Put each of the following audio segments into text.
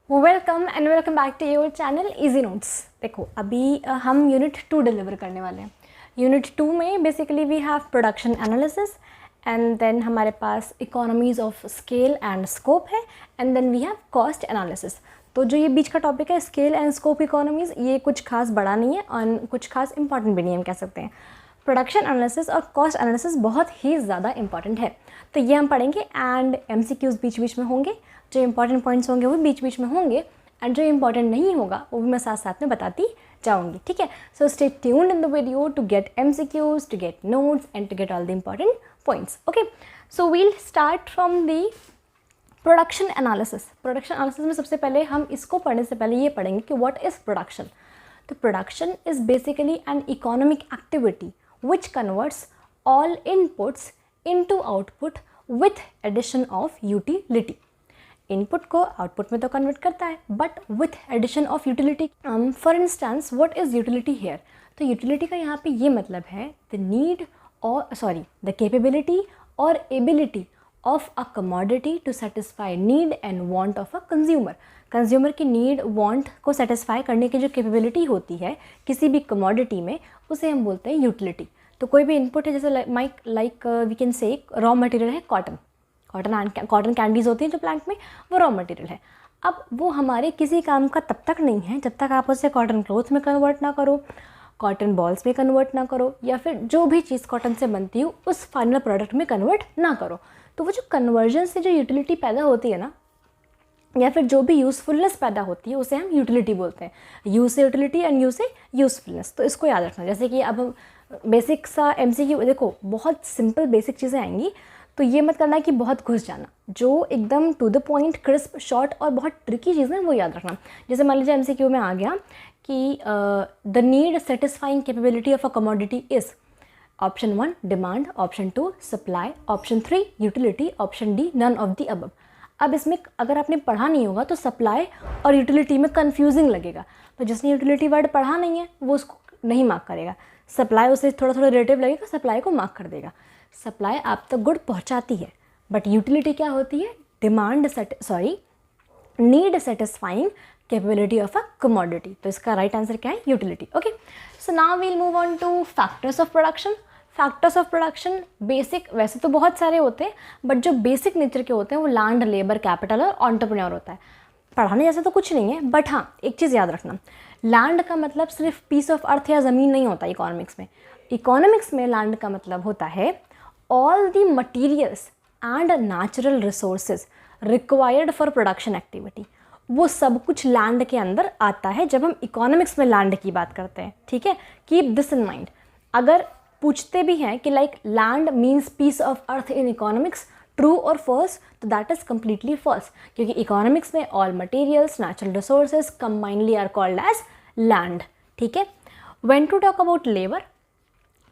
Welcome back to your channel easy notes. देखो अभी हम यूनिट 2 डिलीवर करने वाले हैं। यूनिट 2 में basically we have production analysis and then हमारे पास economies of scale and scope है and then we have cost analysis. तो जो ये बीच का टॉपिक है स्केल एंड स्कोप इकोनॉमीज़, ये कुछ खास बड़ा नहीं है और कुछ खास इंपॉर्टेंट भी नहीं है, हम कह सकते हैं। प्रोडक्शन एनालिसिस और कॉस्ट एनालिसिस बहुत ही ज़्यादा इंपॉर्टेंट है, तो ये हम पढ़ेंगे एंड MCQs बीच बीच में होंगे। जो इंपॉर्टेंट पॉइंट्स होंगे वो बीच बीच में होंगे एंड जो इंपॉर्टेंट नहीं होगा वो भी मैं साथ साथ में बताती जाऊंगी, ठीक है। So stay tuned in the video to get MCQs, to get notes and to get all the important points. Okay, so we'll start from the production analysis. Production analysis में सबसे पहले हम इसको पढ़ने से पहले ये पढ़ेंगे कि व्हाट इज़ प्रोडक्शन। तो production is basically an economic activity which converts all inputs into output with addition of utility। Input को आउटपुट में तो कन्वर्ट करता है but with addition of utility. For instance what is utility here. तो utility का यहाँ पे ये मतलब है द नीड और द कैपेबिलिटी और ability of a commodity to satisfy need and want of a consumer. Consumer की नीड वांट को सेटिस्फाई करने की जो कैपेबिलिटी होती है किसी भी कमोडिटी में, उसे हम बोलते हैं यूटिलिटी। तो कोई भी इनपुट है, जैसे like we can say raw material है कॉटन कैंडीज़ होती हैं जो प्लांट में, वो रॉ मटेरियल है। अब वो हमारे किसी काम का तब तक नहीं है जब तक आप उसे कॉटन क्लोथ में कन्वर्ट ना करो, कॉटन बॉल्स में कन्वर्ट ना करो, या फिर जो भी चीज़ कॉटन से बनती हो उस फाइनल प्रोडक्ट में कन्वर्ट ना करो। तो वो जो कन्वर्जन से जो यूटिलिटी पैदा होती है ना, या फिर जो भी यूज़फुलनेस पैदा होती है उसे हम यूटिलिटी बोलते हैं। यू से यूटिलिटी एंड यू से यूज़फुलनेस। तो इसको याद रखना। जैसे कि अब हम बेसिक सा MCQ, देखो बहुत सिंपल बेसिक चीज़ें आएंगी, तो ये मत करना कि बहुत घुस जाना। जो एकदम to the point, crisp, short और बहुत ट्रिकी चीज़ें वो याद रखना। जैसे मान लीजिए MCQ में आ गया कि the need satisfying capability of a commodity is option 1 demand, option 2 supply, option 3 utility, option D none of the above. अब इसमें अगर आपने पढ़ा नहीं होगा तो सप्लाई और यूटिलिटी में कंफ्यूजिंग लगेगा, तो जिसने यूटिलिटी वर्ड पढ़ा नहीं है वो उसको नहीं मार्क करेगा। सप्लाई उसे थोड़ा थोड़ा रिलेटिव लगेगा, सप्लाई को मार्क कर देगा। सप्लाई आप तक गुड पहुंचाती है, बट यूटिलिटी क्या होती है? Need satisfying capability of a commodity. तो इसका राइट आंसर क्या है? Utility. Okay, so now we'll move on to factors of production. Factors of production basic, वैसे तो बहुत सारे होते हैं बट जो बेसिक नेचर के होते हैं वो लैंड, लेबर, कैपिटल और एंटरप्रेन्योर होता है। पढ़ाने जैसा तो कुछ नहीं है, बट हाँ एक चीज़ याद रखना, लैंड का मतलब सिर्फ पीस ऑफ अर्थ या ज़मीन नहीं होता इकोनॉमिक्स में। इकोनॉमिक्स में लैंड का मतलब होता है all the materials and natural resources required for production activity. वो सब कुछ लैंड के अंदर आता है जब हम इकोनॉमिक्स में लैंड की बात करते हैं, ठीक है। Keep this in mind. अगर पूछते भी हैं कि like land means piece of earth in economics, true और फॉल्स, तो दैट इज कम्प्लीटली फॉल्स, क्योंकि इकोनॉमिक्स में all materials, natural resources combinely are called as land, ठीक है। When to talk about labour,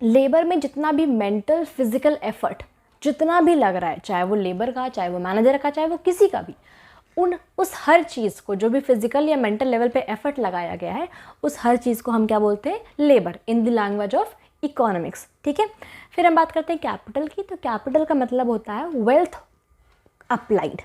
labour में जितना भी मेंटल फिजिकल एफर्ट जितना भी लग रहा है, चाहे वो लेबर का, चाहे वो मैनेजर का, चाहे वो किसी का भी, उस हर चीज़ को जो भी फिजिकल या मेंटल लेवल पे एफर्ट लगाया गया है उस हर चीज़ को हम क्या बोलते हैं? Labour, in the language of economics, ठीक है। फिर हम बात करते हैं कैपिटल की। तो कैपिटल का मतलब होता है वेल्थ अप्लाइड।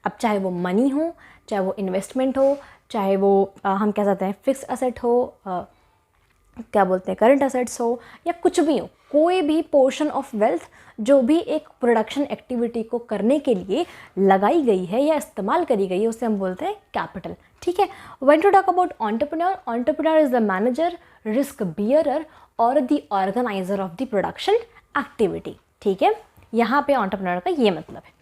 अब चाहे वो मनी हो, चाहे वो इन्वेस्टमेंट हो, चाहे वो हम कह सकते हैं फिक्स असेट हो, क्या बोलते हैं करंट असेट्स हो, या कुछ भी हो, कोई भी पोर्शन ऑफ वेल्थ जो भी एक प्रोडक्शन एक्टिविटी को करने के लिए लगाई गई है या इस्तेमाल करी गई है उसे हम बोलते हैं कैपिटल, ठीक है। When to talk about entrepreneur, entrepreneur is the manager, risk bearer और the organiser of the production activity, ठीक है। यहाँ पे एंटरप्रेन्योर का ये मतलब है।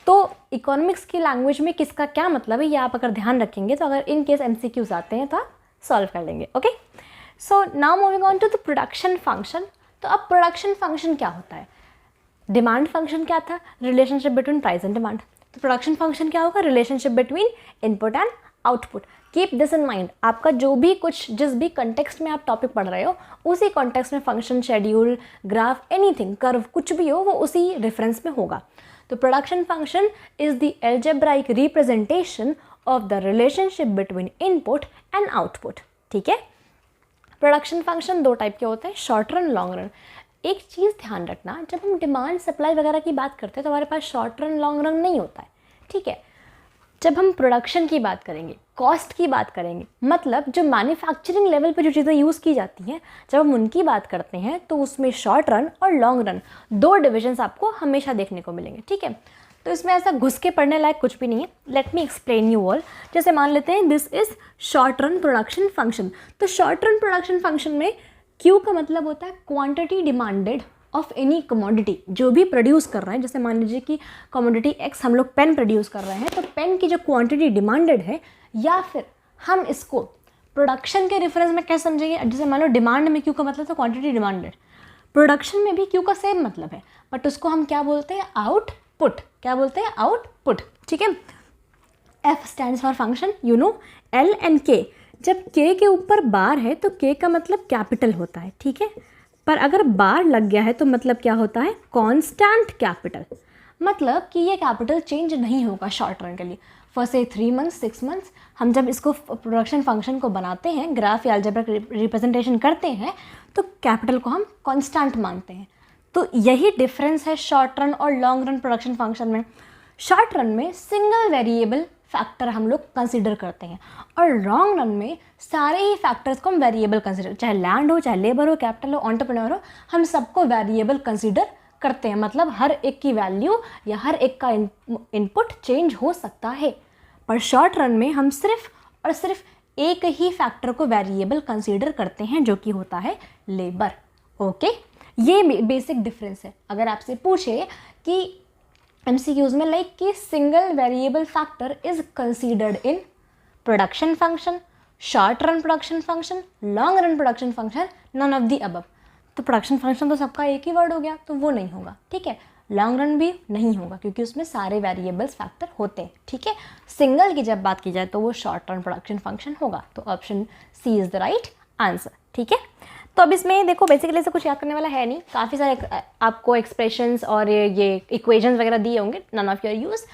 तो इकोनॉमिक्स की लैंग्वेज में किसका क्या मतलब है ये आप अगर ध्यान रखेंगे तो अगर इन केस MCQs आते हैं तो आप सॉल्व कर लेंगे। Okay, so now moving on to the production function. तो अब प्रोडक्शन फंक्शन क्या होता है? डिमांड फंक्शन क्या था? Relationship between price and demand. तो प्रोडक्शन फंक्शन क्या होगा? Relationship between input and output. Keep this in mind. आपका जो भी कुछ, जिस भी कंटेक्स्ट में आप टॉपिक पढ़ रहे हो उसी कॉन्टेक्स्ट में function, schedule, graph, anything, curve, कुछ भी हो वो उसी रेफरेंस में होगा। तो production function is the algebraic representation of the relationship between input and output, ठीक है। प्रोडक्शन फंक्शन दो टाइप के होते हैं, शॉर्ट रन, लॉन्ग रन। एक चीज़ ध्यान रखना, जब हम डिमांड सप्लाई वगैरह की बात करते हैं तो हमारे पास शॉर्ट रन लॉन्ग रन नहीं होता है, ठीक है। जब हम प्रोडक्शन की बात करेंगे, कॉस्ट की बात करेंगे, मतलब जो मैन्युफैक्चरिंग लेवल पे जो चीज़ें यूज़ की जाती हैं, जब हम उनकी बात करते हैं तो उसमें शॉर्ट रन और लॉन्ग रन 2 डिविजन्स आपको हमेशा देखने को मिलेंगे, ठीक है। तो इसमें ऐसा घुस के पढ़ने लायक कुछ भी नहीं है। Let me explain you all. जैसे मान लेते हैं this is short run production function. तो शॉर्ट रन प्रोडक्शन फंक्शन में क्यू का मतलब होता है quantity demanded of any commodity, जो भी प्रोड्यूस कर रहे हैं। जैसे मान लीजिए कि कमोडिटी एक्स हम लोग पेन प्रोड्यूस कर रहे हैं, तो पेन की जो क्वांटिटी डिमांडेड है, या फिर हम इसको प्रोडक्शन के रेफरेंस में कैसे समझेंगे। जैसे मान लो डिमांड में क्यू का मतलब तो क्वांटिटी डिमांडेड, प्रोडक्शन में भी क्यू का सेम मतलब है, बट उसको हम क्या बोलते हैं, आउटपुट। क्या बोलते हैं, आउटपुट, ठीक है। F stands for function, you know. L and के, जब के के ऊपर बार है तो के का मतलब कैपिटल होता है, ठीक है। पर अगर बार लग गया है तो मतलब क्या होता है, कांस्टेंट कैपिटल। मतलब कि ये कैपिटल चेंज नहीं होगा शॉर्ट रन के लिए फॉर से 3 मंथ्स 6 मंथ्स। हम जब इसको प्रोडक्शन फंक्शन को बनाते हैं, ग्राफ या अलजेब्रिक रिप्रेजेंटेशन करते हैं, तो कैपिटल को हम कांस्टेंट मानते हैं। तो यही डिफरेंस है शॉर्ट रन और लॉन्ग रन प्रोडक्शन फंक्शन में। शॉर्ट रन में सिंगल वेरिएबल फैक्टर हम लोग कंसीडर करते हैं, और लॉन्ग रन में सारे ही फैक्टर्स को हम वेरिएबल कंसीडर, चाहे लैंड हो, चाहे लेबर हो, कैपिटल हो, एंटरप्रेन्योर हो, हम सबको वेरिएबल कंसीडर करते हैं। मतलब हर एक की वैल्यू या हर एक का इनपुट चेंज हो सकता है। पर शॉर्ट रन में हम सिर्फ और सिर्फ एक ही फैक्टर को वेरिएबल कंसीडर करते हैं, जो कि होता है लेबर। ओके, ये बेसिक डिफरेंस है। अगर आपसे पूछे कि MCQs में लाइक कि single variable factor is considered in production function, short run production function, long run production function, none of the above. तो प्रोडक्शन फंक्शन तो सबका एक ही वर्ड हो गया, तो वो नहीं होगा, ठीक है। लॉन्ग रन भी नहीं होगा क्योंकि उसमें सारे वेरिएबल्स फैक्टर होते हैं, ठीक है। सिंगल की जब बात की जाए तो वो शॉर्ट रन प्रोडक्शन फंक्शन होगा। तो option C is the right answer, ठीक है। तो अब इसमें देखो बेसिकली ऐसे कुछ याद करने वाला है नहीं, काफ़ी सारे आपको एक्सप्रेशंस और ये इक्वेशंस वगैरह दिए होंगे, none of your use.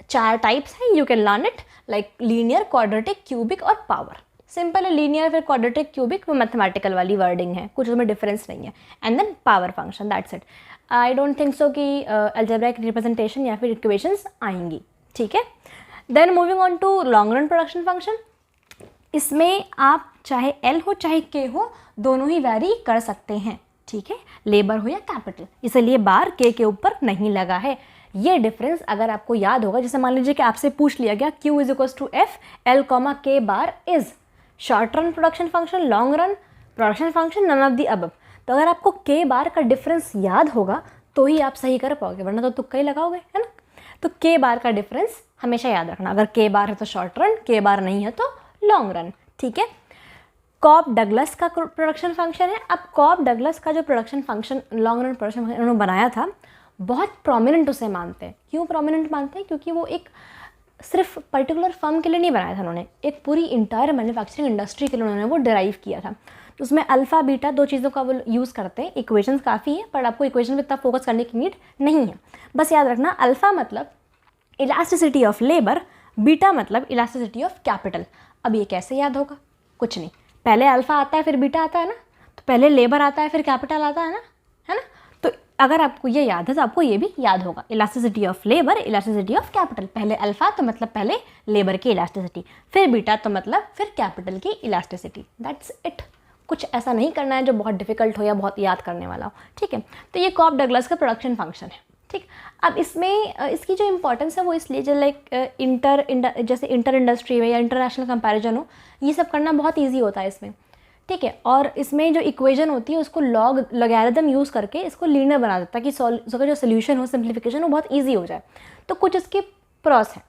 4 types हैं, you can learn it, like linear, quadratic, cubic और पावर। सिंपल है लीनियर, फिर क्वाड्रेटिक, क्यूबिक, वो मैथमेटिकल वाली वर्डिंग है, कुछ उसमें डिफरेंस नहीं है। And then power function, that's it. I don't think so कि अलजेब्रिक रिप्रेजेंटेशन या फिर इक्वेशंस आएंगी, ठीक है। Then moving on to long run production function. इसमें आप चाहे एल हो चाहे के हो, दोनों ही वैरी कर सकते हैं, ठीक है, लेबर हो या कैपिटल। इसलिए बार के ऊपर नहीं लगा है। ये डिफरेंस अगर आपको याद होगा, जैसे मान लीजिए कि आपसे पूछ लिया गया Q is equals to f L comma K bar is short run production function, long run production function, none of the above. तो अगर आपको के बार का डिफरेंस याद होगा तो ही आप सही कर पाओगे, वरना तो तुक्का ही लगाओगे, है ना। तो के बार का डिफरेंस हमेशा याद रखना। अगर के बार है तो शॉर्ट रन, के बार नहीं है तो लॉन्ग रन, ठीक है। कॉप डगलस का प्रोडक्शन फंक्शन है। अब कॉप डगलस का जो production function, long run production function उन्होंने बनाया था, बहुत प्रोमिनेंट उसे मानते हैं। क्यों प्रोमिनेंट मानते हैं? क्योंकि वो एक सिर्फ पर्टिकुलर फर्म के लिए नहीं बनाया था उन्होंने, एक पूरी इंटायर मैन्युफैक्चरिंग इंडस्ट्री के लिए उन्होंने वो डिराइव किया था। तो उसमें अल्फ़ा बीटा 2 चीज़ों का वो यूज़ करते हैं। इक्वेशंस काफ़ी है, पर आपको इक्वेशन पे इतना फोकस करने की नीड नहीं है। बस याद रखना, अल्फ़ा मतलब इलास्टिसिटी ऑफ लेबर, बीटा मतलब इलास्टिसिटी ऑफ कैपिटल। अब ये कैसे याद होगा? कुछ नहीं, पहले अल्फ़ा आता है फिर बीटा आता है ना, तो पहले लेबर आता है फिर कैपिटल आता है ना। तो अगर आपको ये याद है तो आपको ये भी याद होगा, elasticity of labour, elasticity of capital. पहले अल्फ़ा तो मतलब पहले लेबर की इलास्टिसिटी, फिर बीटा तो मतलब फिर कैपिटल की इलास्टिसिटी। That's it. कुछ ऐसा नहीं करना है जो बहुत डिफिकल्ट हो या बहुत याद करने वाला हो, ठीक है। तो ये कॉप डगलस का प्रोडक्शन फंक्शन है, ठीक। अब इसमें इसकी जो इंपॉर्टेंस है वो इसलिए जो लाइक जैसे इंटर इंडस्ट्री में या इंटरनेशनल कंपैरिजन हो, ये सब करना बहुत इजी होता है इसमें, ठीक है। और इसमें जो इक्वेशन होती है उसको लॉगरिथम यूज़ करके इसको लीनियर बना देता है कि उसका जो सोल्यूशन हो, सिंप्लीफिकेशन हो, बहुत ईजी हो जाए। तो कुछ इसके प्रॉस हैं,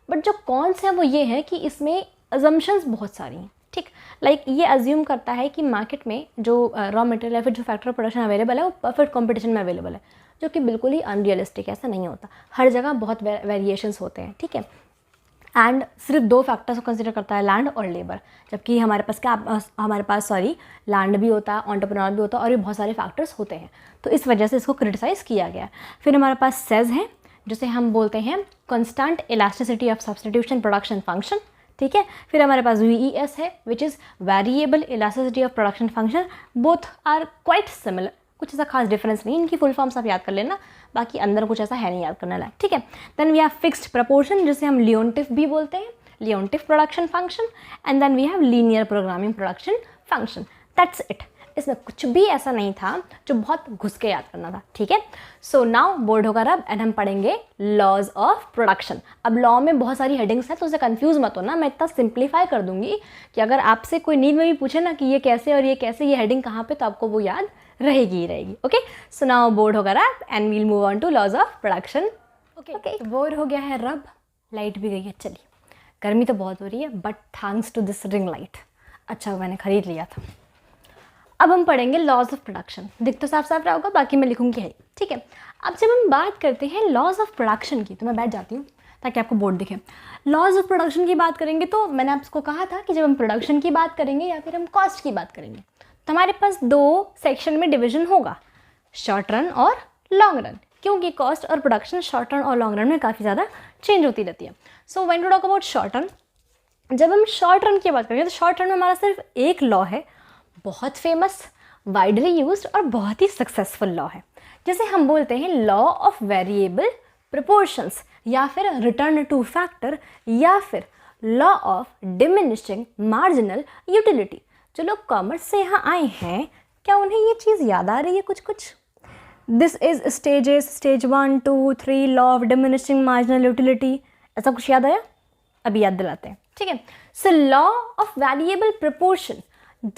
बट जो कॉन्स हैं वो ये है कि इसमें अजम्पशंस बहुत सारी हैं, ठीक। लाइक ये अज्यूम करता है कि मार्केट में जो रॉ मटेरियल या फिर जो फैक्टर ऑफ प्रोडक्शन अवेलेबल है वो परफेक्ट कॉम्पिटिशन में अवेलेबल है, जो कि बिल्कुल ही अनरियलिस्टिक है। ऐसा नहीं होता, हर जगह बहुत वेरिएशंस होते हैं, ठीक है। एंड सिर्फ 2 फैक्टर्स को कंसिडर करता है, लैंड और लेबर, जबकि हमारे पास लैंड भी होता है, एंटरप्रेन्योर भी होता है, और भी बहुत सारे फैक्टर्स होते हैं। तो इस वजह से इसको क्रिटिसाइज़ किया गया। फिर हमारे पास सेज है, जिसे हम बोलते हैं constant elasticity of substitution production function, ठीक है। फिर हमारे पास VES है, which is variable elasticity of production function. Both are quite similar, कुछ ऐसा खास डिफरेंस नहीं, इनकी फुल फॉर्म्स आप याद कर लेना, बाकी अंदर कुछ ऐसा है नहीं याद करने लायक, ठीक है। Then we have fixed proportion जिसे हम लियोनटिफ भी बोलते हैं, Leontief production function, and then we have linear programming production function. That's it. इसमें कुछ भी ऐसा नहीं था जो बहुत घुस के याद करना था, ठीक है। सो नाउ बोर्ड होगा रब एंड हम पढ़ेंगे लॉज ऑफ प्रोडक्शन। अब लॉ में बहुत सारी हेडिंग्स हैं तो उसे कंफ्यूज मत होना, मैं इतना सिंप्लीफाई कर दूंगी कि अगर आपसे कोई नींद में भी पूछे ना कि ये कैसे और ये कैसे, ये हेडिंग कहाँ पे, तो आपको वो याद रहेगी ही रहेगी। ओके, सो नाउ बोर्ड होगा रब and we'll move on to laws of production. Okay, bored हो गया है रब, लाइट भी गई है, चलिए। गर्मी तो बहुत हो रही है but thanks to this ring light, अच्छा मैंने खरीद लिया था। अब हम पढ़ेंगे लॉज ऑफ प्रोडक्शन। दिख तो साफ साफ रहा होगा, बाकी मैं लिखूंगी है, ठीक है। अब जब हम बात करते हैं लॉज ऑफ प्रोडक्शन की, तो मैं बैठ जाती हूँ ताकि आपको बोर्ड दिखे। लॉज ऑफ प्रोडक्शन की बात करेंगे तो मैंने आपको कहा था कि जब हम प्रोडक्शन की बात करेंगे या फिर हम कॉस्ट की बात करेंगे तो हमारे पास दो सेक्शन में डिविजन होगा, शॉर्ट रन और लॉन्ग रन, क्योंकि कॉस्ट और प्रोडक्शन शॉर्ट रन और लॉन्ग रन में काफ़ी ज़्यादा चेंज होती रहती है। So when to talk about short run, जब हम शॉर्ट रन की बात करेंगे तो शॉर्ट रन में हमारा सिर्फ एक लॉ है, बहुत फेमस, वाइडली यूज्ड और बहुत ही सक्सेसफुल लॉ है, जिसे हम बोलते हैं लॉ ऑफ वेरिएबल प्रोपोर्शंस या फिर रिटर्न टू फैक्टर या फिर law of diminishing marginal utility. जो लोग कॉमर्स से यहाँ आए हैं, क्या उन्हें ये चीज़ याद आ रही है कुछ कुछ? This is stages, stage 1 2 3, law of diminishing marginal utility, ऐसा कुछ याद आया? अभी याद दिलाते हैं, ठीक है। So law of variable proportion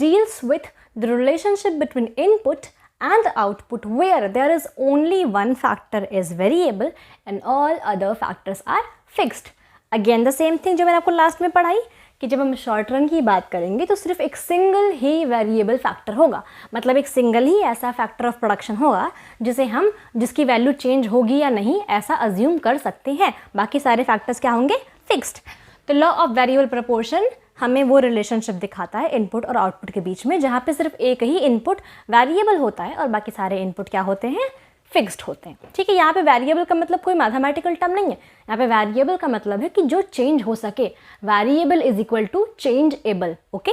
deals with the relationship between input and output where there is only one factor is variable and all other factors are fixed. Again the same thing जो मैंने आपको last में पढ़ाई कि जब हम short run की बात करेंगे तो सिर्फ एक सिंगल ही वेरिएबल फैक्टर होगा, मतलब एक सिंगल ही ऐसा फैक्टर ऑफ प्रोडक्शन होगा जिसकी वैल्यू चेंज होगी या नहीं ऐसा अज्यूम कर सकते हैं, बाकी सारे फैक्टर्स क्या होंगे? फिक्स्ड। तो लॉ ऑफ वेरिएबल प्रोपोर्शन हमें वो रिलेशनशिप दिखाता है इनपुट और आउटपुट के बीच में, जहाँ पे सिर्फ एक ही इनपुट वेरिएबल होता है और बाकी सारे इनपुट क्या होते हैं? फिक्स्ड होते हैं, ठीक है। यहाँ पे वेरिएबल का मतलब कोई मैथमेटिकल टर्म नहीं है, यहाँ पे वेरिएबल का मतलब है कि जो चेंज हो सके। Variable is equal to changeable. Okay,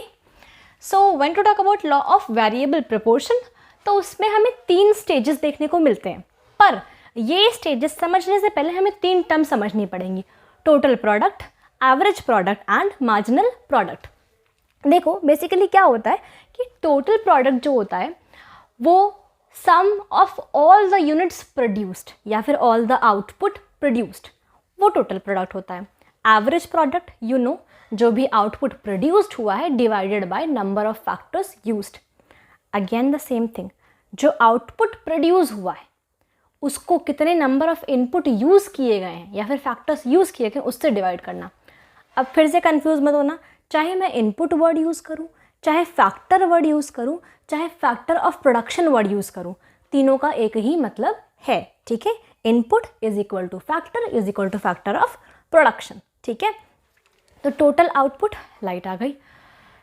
so when to talk about law of variable proportion, तो उसमें हमें 3 स्टेजेस देखने को मिलते हैं, पर ये स्टेजेस समझने से पहले हमें 3 टर्म समझनी पड़ेंगी, total product, average product and marginal product. देखो बेसिकली क्या होता है कि टोटल प्रोडक्ट जो होता है वो sum of all the units produced या फिर ऑल द आउटपुट प्रोड्यूस्ड, वो टोटल प्रोडक्ट होता है। एवरेज प्रोडक्ट जो भी आउटपुट प्रोड्यूस्ड हुआ है divided by number of factors used. Again the same thing, जो आउटपुट प्रोड्यूस हुआ है उसको कितने नंबर ऑफ इनपुट यूज़ किए गए हैं या फिर फैक्टर्स यूज़ किए गए उससे डिवाइड करना। अब फिर से कंफ्यूज मत होना, चाहे मैं इनपुट वर्ड यूज़ करूं, चाहे फैक्टर वर्ड यूज़ करूं, चाहे factor of production word use करूं, तीनों का एक ही मतलब है, ठीक है। Input is equal two factor is equal two factor of production, ठीक है। तो टोटल आउटपुट, लाइट आ गई,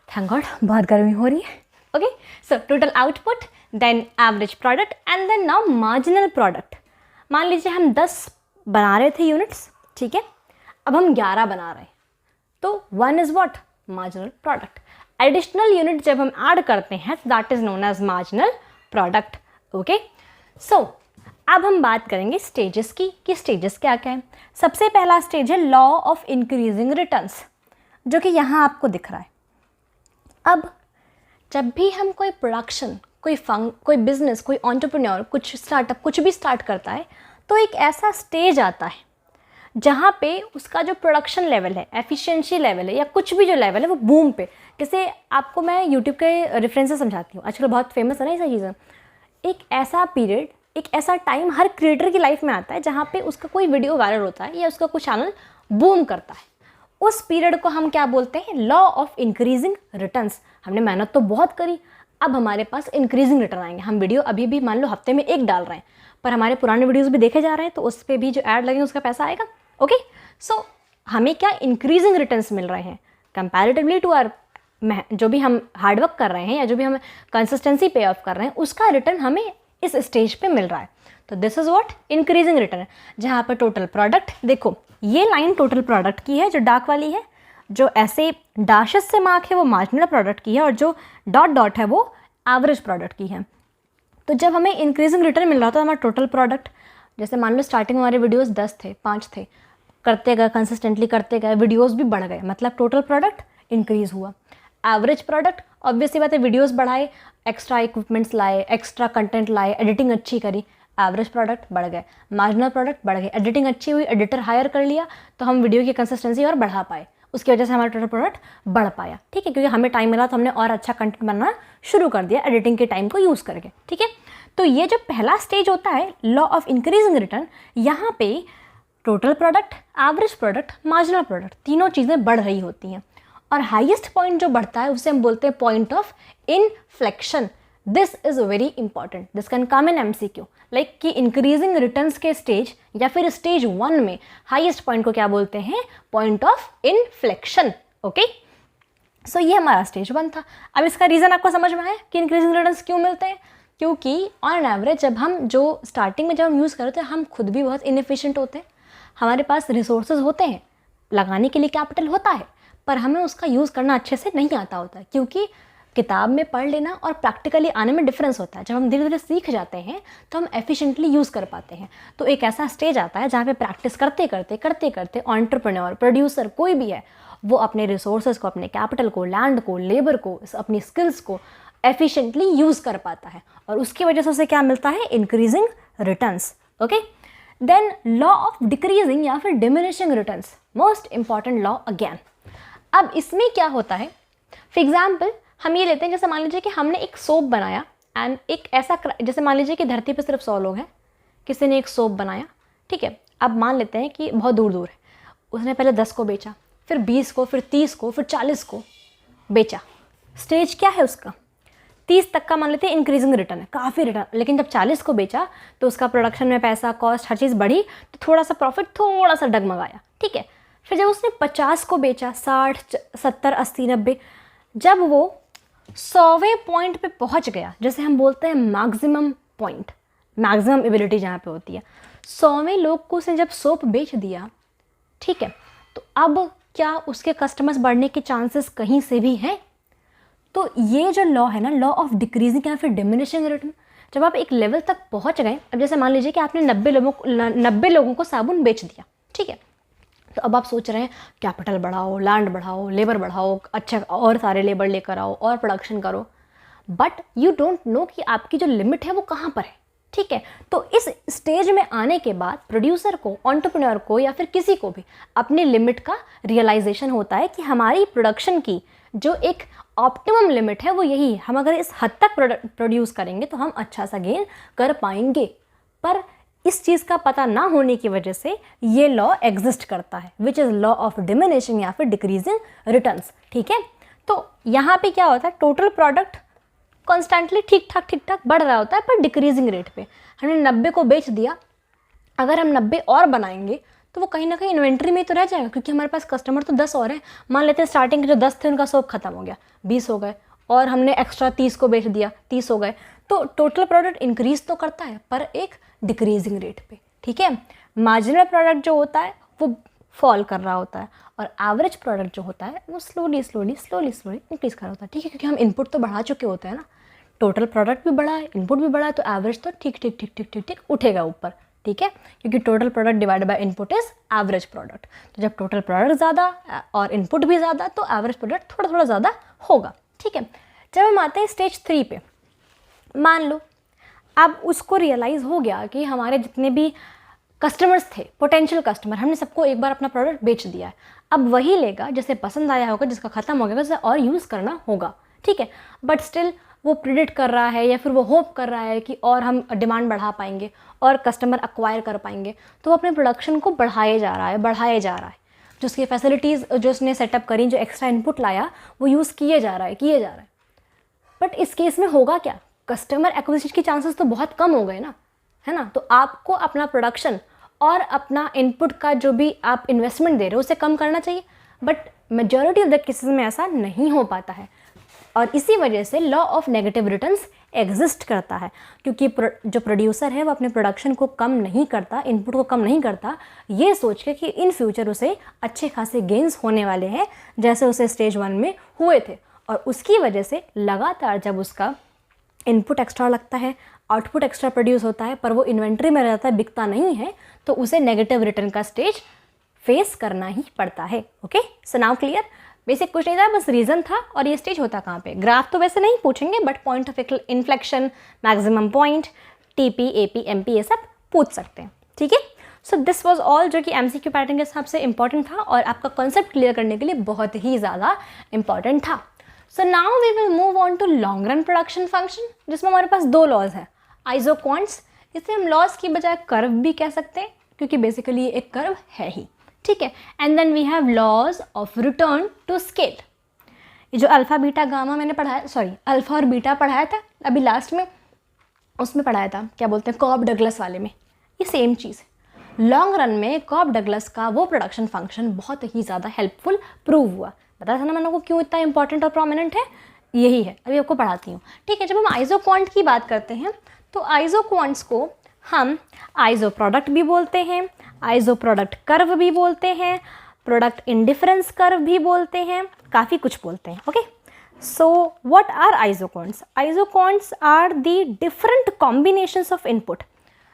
थैंक गॉड, बहुत गर्मी हो रही है। Okay, so total output, then average product and then now marginal product. मान लीजिए हम 10 बना रहे थे यूनिट्स, ठीक है, अब हम 11 बना रहे हैं, तो 1 is what? Marginal product. Additional unit जब हम ऐड करते हैं that is known as marginal product. Okay, so अब हम बात करेंगे स्टेजेस की कि स्टेजेस क्या क्या है। सबसे पहला स्टेज है लॉ ऑफ इंक्रीजिंग रिटर्न्स, जो कि यहाँ आपको दिख रहा है। अब जब भी हम कोई प्रोडक्शन, कोई बिजनेस, कोई एंटरप्रेन्योर, कुछ स्टार्टअप, कुछ भी स्टार्ट करता है तो एक ऐसा स्टेज आता है जहाँ पे उसका जो प्रोडक्शन लेवल है, एफिशिएंसी लेवल है या कुछ भी जो लेवल है वो बूम पे। जैसे आपको मैं यूट्यूब के रेफरेंस से समझाती हूँ, आजकल बहुत फेमस है ना ये सब चीज़ें। एक ऐसा पीरियड, एक ऐसा टाइम हर क्रिएटर की लाइफ में आता है जहाँ पे उसका कोई वीडियो वायरल होता है या उसका कोई चैनल बूम करता है। उस पीरियड को हम क्या बोलते हैं? Law of increasing returns. हमने मेहनत तो बहुत करी, अब हमारे पास इंक्रीजिंग रिटर्न आएंगे। हम वीडियो अभी भी मान लो हफ्ते में 1 डाल रहे हैं, पर हमारे पुराने वीडियोज़ भी देखे जा रहे हैं तो उस पर भी जो ऐड लगेंगे उसका पैसा आएगा। ओके, सो हमें क्या इंक्रीजिंग रिटर्न्स मिल रहे हैं कंपैरेटिवली टू आवर, जो भी हम हार्डवर्क कर रहे हैं या जो भी हम कंसिस्टेंसी पे ऑफ कर रहे हैं उसका रिटर्न हमें इस स्टेज पे मिल रहा है। तो this is what? Increasing return. जहाँ पर टोटल प्रोडक्ट, देखो ये लाइन टोटल प्रोडक्ट की है जो डार्क वाली है, जो ऐसे डैशेस से मार्क है वो मार्जिनल प्रोडक्ट की है और जो डॉट डॉट है वो एवरेज प्रोडक्ट की है। तो जब हमें इंक्रीजिंग रिटर्न मिल रहा था हमारा टोटल प्रोडक्ट, जैसे मान लो स्टार्टिंग में हमारे वीडियोस 10 थे, 5 थे, करते गए कंसिस्टेंटली करते गए, वीडियोस भी बढ़ गए, मतलब टोटल प्रोडक्ट इंक्रीज़ हुआ। एवरेज प्रोडक्ट ऑब्वियसली बात है, वीडियोस बढ़ाए, एक्स्ट्रा इक्विपमेंट्स लाए, एक्स्ट्रा कंटेंट लाए, एडिटिंग अच्छी करी, एवरेज प्रोडक्ट बढ़ गए। मार्जिनल प्रोडक्ट बढ़ गए, एडिटिंग अच्छी हुई, एडिटर हायर कर लिया तो हम वीडियो की कंसिस्टेंसी और बढ़ा पाए, उसकी वजह से हमारा टोटल प्रोडक्ट बढ़ पाया। ठीक है, क्योंकि हमें टाइम मिला तो हमने और अच्छा कंटेंट बनना शुरू कर दिया एडिटिंग के टाइम को यूज़ करके। ठीक है, तो ये जो पहला स्टेज होता है लॉ ऑफ इंक्रीजिंग रिटर्न, यहाँ पे total product, average product, marginal product तीनों चीज़ें बढ़ रही होती हैं। और हाईएस्ट पॉइंट जो बढ़ता है उसे हम बोलते हैं point of inflection. This is very important, this can come in MCQ, like कि इंक्रीजिंग रिटर्न्स के स्टेज या फिर स्टेज 1 में हाईएस्ट पॉइंट को क्या बोलते हैं? Point of inflection. Okay, so ये हमारा स्टेज 1 था। अब इसका रीज़न आपको समझ में आया कि इंक्रीजिंग रिटर्न्स क्यों मिलते हैं? क्योंकि ऑन एवरेज जब हम जो स्टार्टिंग में जब हम यूज़ करते हैं हम खुद भी बहुत इनएफिशिएंट होते हैं, हमारे पास रिसोर्सेज होते हैं, लगाने के लिए कैपिटल होता है, पर हमें उसका यूज़ करना अच्छे से नहीं आता होता है, क्योंकि किताब में पढ़ लेना और प्रैक्टिकली आने में डिफरेंस होता है। जब हम धीरे धीरे सीख जाते हैं तो हम एफिशिएंटली यूज़ कर पाते हैं। तो एक ऐसा स्टेज आता है जहाँ पे प्रैक्टिस करते करते एंटरप्रेन्योर, प्रोड्यूसर कोई भी है, वो अपने रिसोर्सेज को, अपने कैपिटल को, लैंड को, लेबर को, अपनी स्किल्स को एफिशिएंटली यूज़ कर पाता है और उसकी वजह से उसे क्या मिलता है? Increasing returns. Okay, then law of decreasing या फिर diminishing returns, most important law again. अब इसमें क्या होता है, फॉर एग्जाम्पल हम ये लेते हैं, जैसे मान लीजिए कि हमने एक सोप बनाया एंड एक ऐसा, जैसे मान लीजिए कि धरती पर सिर्फ 100 लोग हैं, किसी ने एक सोप बनाया, ठीक है, अब मान लेते हैं कि बहुत दूर दूर है, उसने पहले 10 को बेचा, फिर 20 को, फिर 30 को, फिर 40 को बेचा। स्टेज क्या है उसका? 30 तक का मान लेते हैं इंक्रीजिंग रिटर्न है, काफ़ी रिटर्न, लेकिन जब 40 को बेचा तो उसका प्रोडक्शन में पैसा, कॉस्ट, हर चीज़ बढ़ी तो थोड़ा सा प्रॉफिट थोड़ा सा डगमगाया। ठीक है, फिर जब उसने 50 को बेचा, 60, 70, 80, 90, जब वो 100वें पॉइंट पे पहुंच गया, जैसे हम बोलते हैं मैक्सिमम पॉइंट, मैक्सिमम एबिलिटी जहाँ पे होती है, 100वें लोग को उसने जब सोप बेच दिया, ठीक है, तो अब क्या उसके कस्टमर्स बढ़ने के चांसेस कहीं से भी हैं? तो ये जो लॉ है ना, लॉ ऑफ डिक्रीजिंग या फिर डिमिनिशिंग रिटर्न, जब आप एक लेवल तक पहुंच गए, अब जैसे मान लीजिए कि आपने 90 लोगों को साबुन बेच दिया, ठीक है, तो अब आप सोच रहे हैं कैपिटल बढ़ाओ, लैंड बढ़ाओ, लेबर बढ़ाओ, अच्छा और सारे लेबर लेकर आओ और प्रोडक्शन करो, बट यू डोंट नो कि आपकी जो लिमिट है वो कहाँ पर है। ठीक है, तो इस स्टेज में आने के बाद प्रोड्यूसर को, एंटरप्रेन्योर को या फिर किसी को भी अपनी लिमिट का रियलाइजेशन होता है कि हमारी प्रोडक्शन की जो एक ऑप्टिमम लिमिट है वो यही है, हम अगर इस हद तक प्रोड्यूस करेंगे तो हम अच्छा सा गेन कर पाएंगे। पर इस चीज़ का पता ना होने की वजह से ये लॉ एग्जिस्ट करता है, which is law of diminishing या फिर डिक्रीजिंग रिटर्न्स। ठीक है, तो यहाँ पे क्या होता है, टोटल प्रोडक्ट कॉन्स्टेंटली ठीक ठाक बढ़ रहा होता है, पर डिक्रीजिंग रेट पे। हमने 90 को बेच दिया, अगर हम 90 और बनाएंगे तो वो कहीं ना कहीं इन्वेंट्री में तो रह जाएगा, क्योंकि हमारे पास कस्टमर तो 10 और हैं। मान लेते हैं स्टार्टिंग के जो 10 थे उनका सोप खत्म हो गया, 20 हो गए, और हमने एक्स्ट्रा 30 को बेच दिया, 30 हो गए, तो टोटल प्रोडक्ट इंक्रीज तो करता है पर एक डिक्रीजिंग रेट पे। ठीक है, मार्जिनल प्रोडक्ट जो होता है वो फॉल कर रहा होता है, और एवरेज प्रोडक्ट जो होता है वो स्लोली इंक्रीज कर रहा होता है। ठीक है, क्योंकि हम इनपुट तो बढ़ा चुके होते हैं ना, टोटल प्रोडक्ट भी बढ़ा है, इनपुट भी बढ़ा है, तो एवरेज तो ठीक उठेगा ऊपर। ठीक है, क्योंकि total product divide by input is average product. तो जब टोटल प्रोडक्ट ज़्यादा और इनपुट भी ज़्यादा तो एवरेज प्रोडक्ट थोड़ा ज़्यादा होगा। ठीक है, जब हम आते हैं स्टेज 3 पे, मान लो अब उसको रियलाइज़ हो गया कि हमारे जितने भी कस्टमर्स थे, पोटेंशियल कस्टमर, हमने सबको एक बार अपना प्रोडक्ट बेच दिया है, अब वही लेगा जिसे पसंद आया होगा, जिसका ख़त्म हो गया उसे और यूज़ करना होगा। ठीक है, बट स्टिल वो प्रिडिक्ट कर रहा है या फिर वो होप कर रहा है कि और हम डिमांड बढ़ा पाएंगे और कस्टमर एक्वायर कर पाएंगे, तो वो अपने प्रोडक्शन को बढ़ाए जा रहा है, जो उसकी फैसिलिटीज़ जो उसने सेटअप करी, जो एक्स्ट्रा इनपुट लाया वो यूज़ किए जा रहा है। बट इस केस में होगा क्या, कस्टमर एक्विजिशन के चांसेस तो बहुत कम हो गए ना, है ना। तो आपको अपना प्रोडक्शन और अपना इनपुट का जो भी आप इन्वेस्टमेंट दे रहे हो उसे कम करना चाहिए, but majority of the cases में ऐसा नहीं हो पाता है, और इसी वजह से law of negative returns exist करता है, क्योंकि जो प्रोड्यूसर है वो अपने प्रोडक्शन को कम नहीं करता, इनपुट को कम नहीं करता, ये सोच के कि इन फ्यूचर उसे अच्छे खासे गेन्स होने वाले हैं जैसे उसे स्टेज 1 में हुए थे। और उसकी वजह से लगातार जब उसका इनपुट एक्स्ट्रा लगता है, आउटपुट एक्स्ट्रा प्रोड्यूस होता है पर वो इन्वेंट्री में रहता है, बिकता नहीं है, तो उसे नेगेटिव रिटर्न का स्टेज फेस करना ही पड़ता है। Okay, so now clear. Basic कुछ नहीं था, बस रीज़न था। और ये स्टेज होता कहाँ पे, ग्राफ तो वैसे नहीं पूछेंगे but point of inflection, maximum point, TP, AP, MP, ये सब पूछ सकते हैं। ठीक है, सो दिस वाज ऑल जो कि एमसीक्यू पैटर्न के हिसाब से इंपॉर्टेंट था और आपका कॉन्सेप्ट क्लियर करने के लिए बहुत ही ज़्यादा इंपॉर्टेंट था। So now we will move on to long run production function, जिसमें हमारे पास दो लॉज है, आइसोक्वांट्स। इसे हम लॉज की बजाय कर्व भी कह सकते हैं क्योंकि बेसिकली ये एक कर्व है ही। ठीक है, and then we have laws of return to scale. ये जो अल्फा बीटा गामा मैंने पढ़ाया, सॉरी अल्फा और बीटा पढ़ाया था अभी लास्ट में, उसमें पढ़ाया था क्या बोलते हैं कॉब डगलस वाले में, ये सेम चीज़ है। लॉन्ग रन में कॉब डगलस का वो प्रोडक्शन फंक्शन बहुत ही ज़्यादा हेल्पफुल प्रूव हुआ। बताया था ना मैंने को क्यों इतना इंपॉर्टेंट और प्रोमिनेंट है, यही है, अभी आपको पढ़ाती हूँ। ठीक है, जब हम आइसोक्वांट की बात करते हैं तो आइसोक्वांट्स को हम आइसो प्रोडक्ट भी बोलते हैं, आइसो प्रोडक्ट कर्व भी बोलते हैं, प्रोडक्ट इंडिफरेंस कर्व भी बोलते हैं, काफ़ी कुछ बोलते हैं। Okay, so what are isoquants? Isoquants are the different combinations of input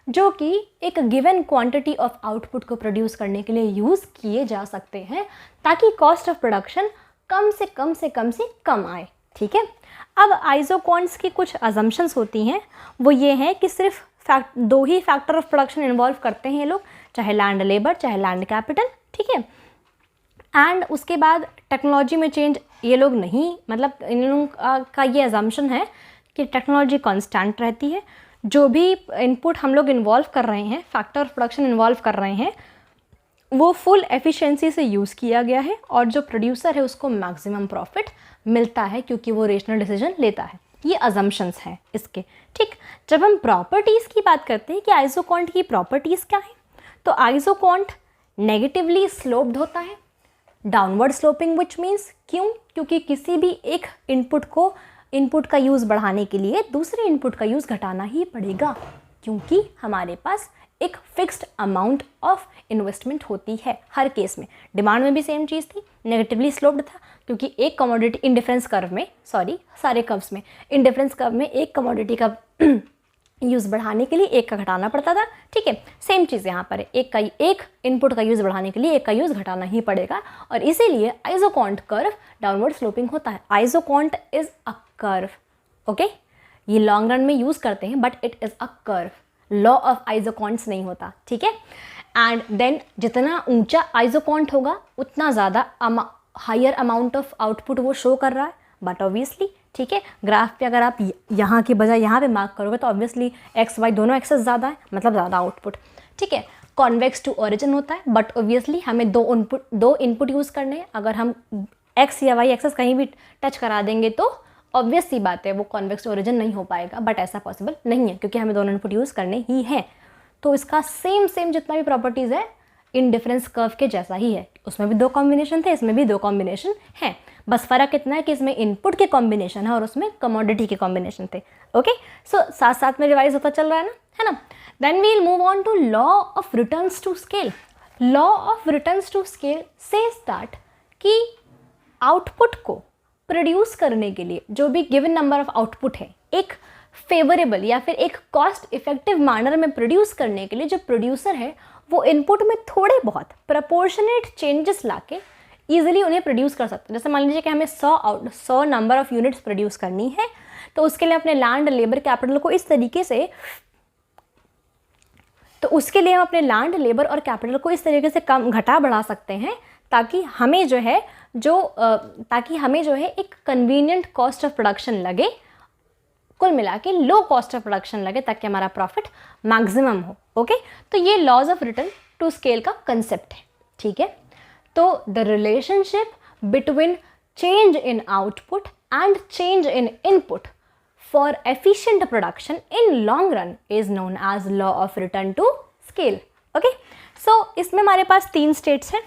जो कि एक गिवन क्वांटिटी ऑफ आउटपुट को प्रोड्यूस करने के लिए यूज़ किए जा सकते हैं ताकि कॉस्ट ऑफ प्रोडक्शन कम से कम आए। ठीक है, अब आइसोक्वांट्स की कुछ अजम्पशंस होती हैं, वो ये हैं कि सिर्फ दो ही फैक्टर ऑफ प्रोडक्शन इन्वॉल्व करते हैं ये लोग, चाहे लैंड लेबर चाहे लैंड कैपिटल। ठीक है, एंड उसके बाद टेक्नोलॉजी में चेंज ये लोग नहीं, मतलब इन लोगों का ये अजम्पशन है कि टेक्नोलॉजी कांस्टेंट रहती है, जो भी इनपुट हम लोग इन्वॉल्व कर रहे हैं, फैक्टर ऑफ प्रोडक्शन इन्वॉल्व कर रहे हैं, वो फुल एफिशिएंसी से यूज़ किया गया है और जो प्रोड्यूसर है उसको मैक्सिमम प्रॉफिट मिलता है क्योंकि वो रेशनल डिसीजन लेता है। ये अजम्पशंस हैं इसके। ठीक, जब हम प्रॉपर्टीज़ की बात करते हैं कि आइसोक्वांट की प्रॉपर्टीज़ क्या है, तो आइसोक्वांट नेगेटिवली स्लोप्ड होता है, डाउनवर्ड स्लोपिंग, विच मीन्स क्योंकि किसी भी एक इनपुट का यूज़ बढ़ाने के लिए दूसरे इनपुट का यूज़ घटाना ही पड़ेगा क्योंकि हमारे पास एक फिक्स्ड अमाउंट ऑफ इन्वेस्टमेंट होती है हर केस में। डिमांड में भी सेम चीज़ थी, नेगेटिवली स्लोप्ड था क्योंकि एक कमोडिटी इंडिफरेंस कर्व में, सॉरी सारे कर्व्स में, इंडिफरेंस कर्व में एक कमोडिटी का यूज़ बढ़ाने के लिए एक का घटाना पड़ता था। ठीक है, सेम चीज़ यहाँ पर है, एक इनपुट का यूज़ बढ़ाने के लिए एक का यूज़ घटाना ही पड़ेगा और इसीलिए आइसोक्वांट कर्व डाउनवर्ड स्लोपिंग होता है। Isoquant is a curve. Okay, ये लॉन्ग रन में यूज़ करते हैं but it is a curve, law of isoquants नहीं होता। ठीक है, एंड देन जितना ऊंचा आइसोक्वांट होगा उतना ज़्यादा हायर अमाउंट ऑफ आउटपुट वो शो कर रहा है, बट ऑब्वियसली ठीक है, ग्राफ पे अगर आप यहाँ की बजाय यहाँ पे मार्क करोगे तो ऑब्वियसली एक्स वाई दोनों एक्सेस ज़्यादा है, मतलब ज़्यादा आउटपुट। ठीक है, कॉन्वेक्स टू ओरिजिन होता है बट ऑब्वियसली हमें दो इनपुट यूज़ करने हैं। अगर हम एक्स या वाई एक्सेस कहीं भी टच करा देंगे तो ऑब्वियस सी बात है वो कॉन्वेक्स टू ओरिजिन नहीं हो पाएगा, बट ऐसा पॉसिबल नहीं है क्योंकि हमें दोनों इनपुट यूज़ करने ही हैं। तो इसका सेम जितना भी प्रॉपर्टीज़ है इंडिफरेंस कर्व के जैसा ही है, उसमें भी दो कॉम्बिनेशन थे, इसमें भी दो कॉम्बिनेशन है, बस फ़र्क इतना है कि इसमें इनपुट के कॉम्बिनेशन है और उसमें कमोडिटी के कॉम्बिनेशन थे। ओके, सो साथ साथ में रिवाइज होता चल रहा है ना। Then we will move on to law of returns to scale. Law of returns to scale says that कि आउटपुट को प्रोड्यूस करने के लिए जो भी गिवन नंबर ऑफ आउटपुट है, एक फेवरेबल या फिर एक कॉस्ट इफेक्टिव मैनर में प्रोड्यूस करने के लिए जो प्रोड्यूसर है वो इनपुट में थोड़े बहुत प्रपोर्शनेट चेंजेस लाके ईजिली उन्हें प्रोड्यूस कर सकते हैं। जैसे मान लीजिए कि हमें 100 नंबर ऑफ यूनिट्स प्रोड्यूस करनी है तो उसके लिए अपने लैंड लेबर कैपिटल को इस तरीके से से कम घटा बढ़ा सकते हैं ताकि हमें जो है एक कन्वीनियंट कॉस्ट ऑफ प्रोडक्शन लगे, कुल मिला के लो कॉस्ट ऑफ प्रोडक्शन लगे ताकि हमारा प्रॉफिट मैक्सिमम हो। ओके, तो ये laws of return to scale का कंसेप्ट है। ठीक है, तो the relationship between change in output and change in input for efficient production in long run is known as law of return to scale. Okay, so इसमें हमारे पास 3 states हैं,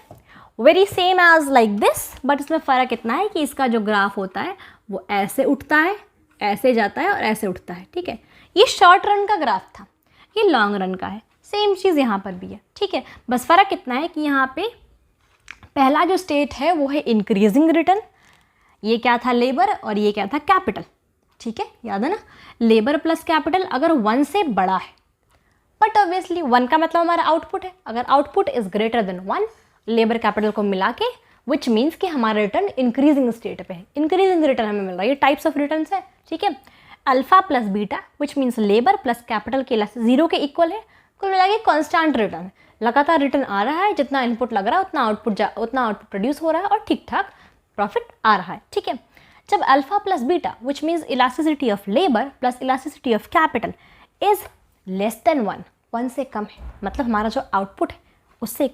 very same as like this, but इसमें फ़र्क इतना है कि इसका जो ग्राफ होता है वो ऐसे उठता है, ऐसे जाता है और ऐसे उठता है। ठीक है, ये शॉर्ट रन का ग्राफ था, ये लॉन्ग रन का है, सेम चीज़ यहाँ पर भी है। ठीक है, बस फ़र्क इतना है कि यहाँ पे पहला जो स्टेट है वो है इंक्रीजिंग रिटर्न, ये क्या था लेबर और ये क्या था कैपिटल। ठीक है, याद है ना, लेबर प्लस कैपिटल अगर 1 से बड़ा है, बट ऑब्वियसली 1 का मतलब हमारा आउटपुट है, अगर output is greater than 1 labour capital को मिला के, विच मीन्स कि हमारा रिटर्न इंक्रीजिंग स्टेट पे है, इंक्रीजिंग रिटर्न हमें मिल रहा है। ये टाइप्स ऑफ रिटर्न है, ठीक है। Alpha plus beta which means labour plus capital के 0 के इक्वल है, कुल मिला के कॉन्स्टेंट रिटर्न, लगातार रिटर्न आ रहा है, जितना इनपुट लग रहा है उतना आउटपुट प्रोड्यूस हो रहा है और ठीक ठाक प्रॉफिट आ रहा है, ठीक है। जब alpha plus beta which means elasticity of labour plus elasticity of capital is less than 1 से कम है, मतलब हमारा जो आउटपुट है उससे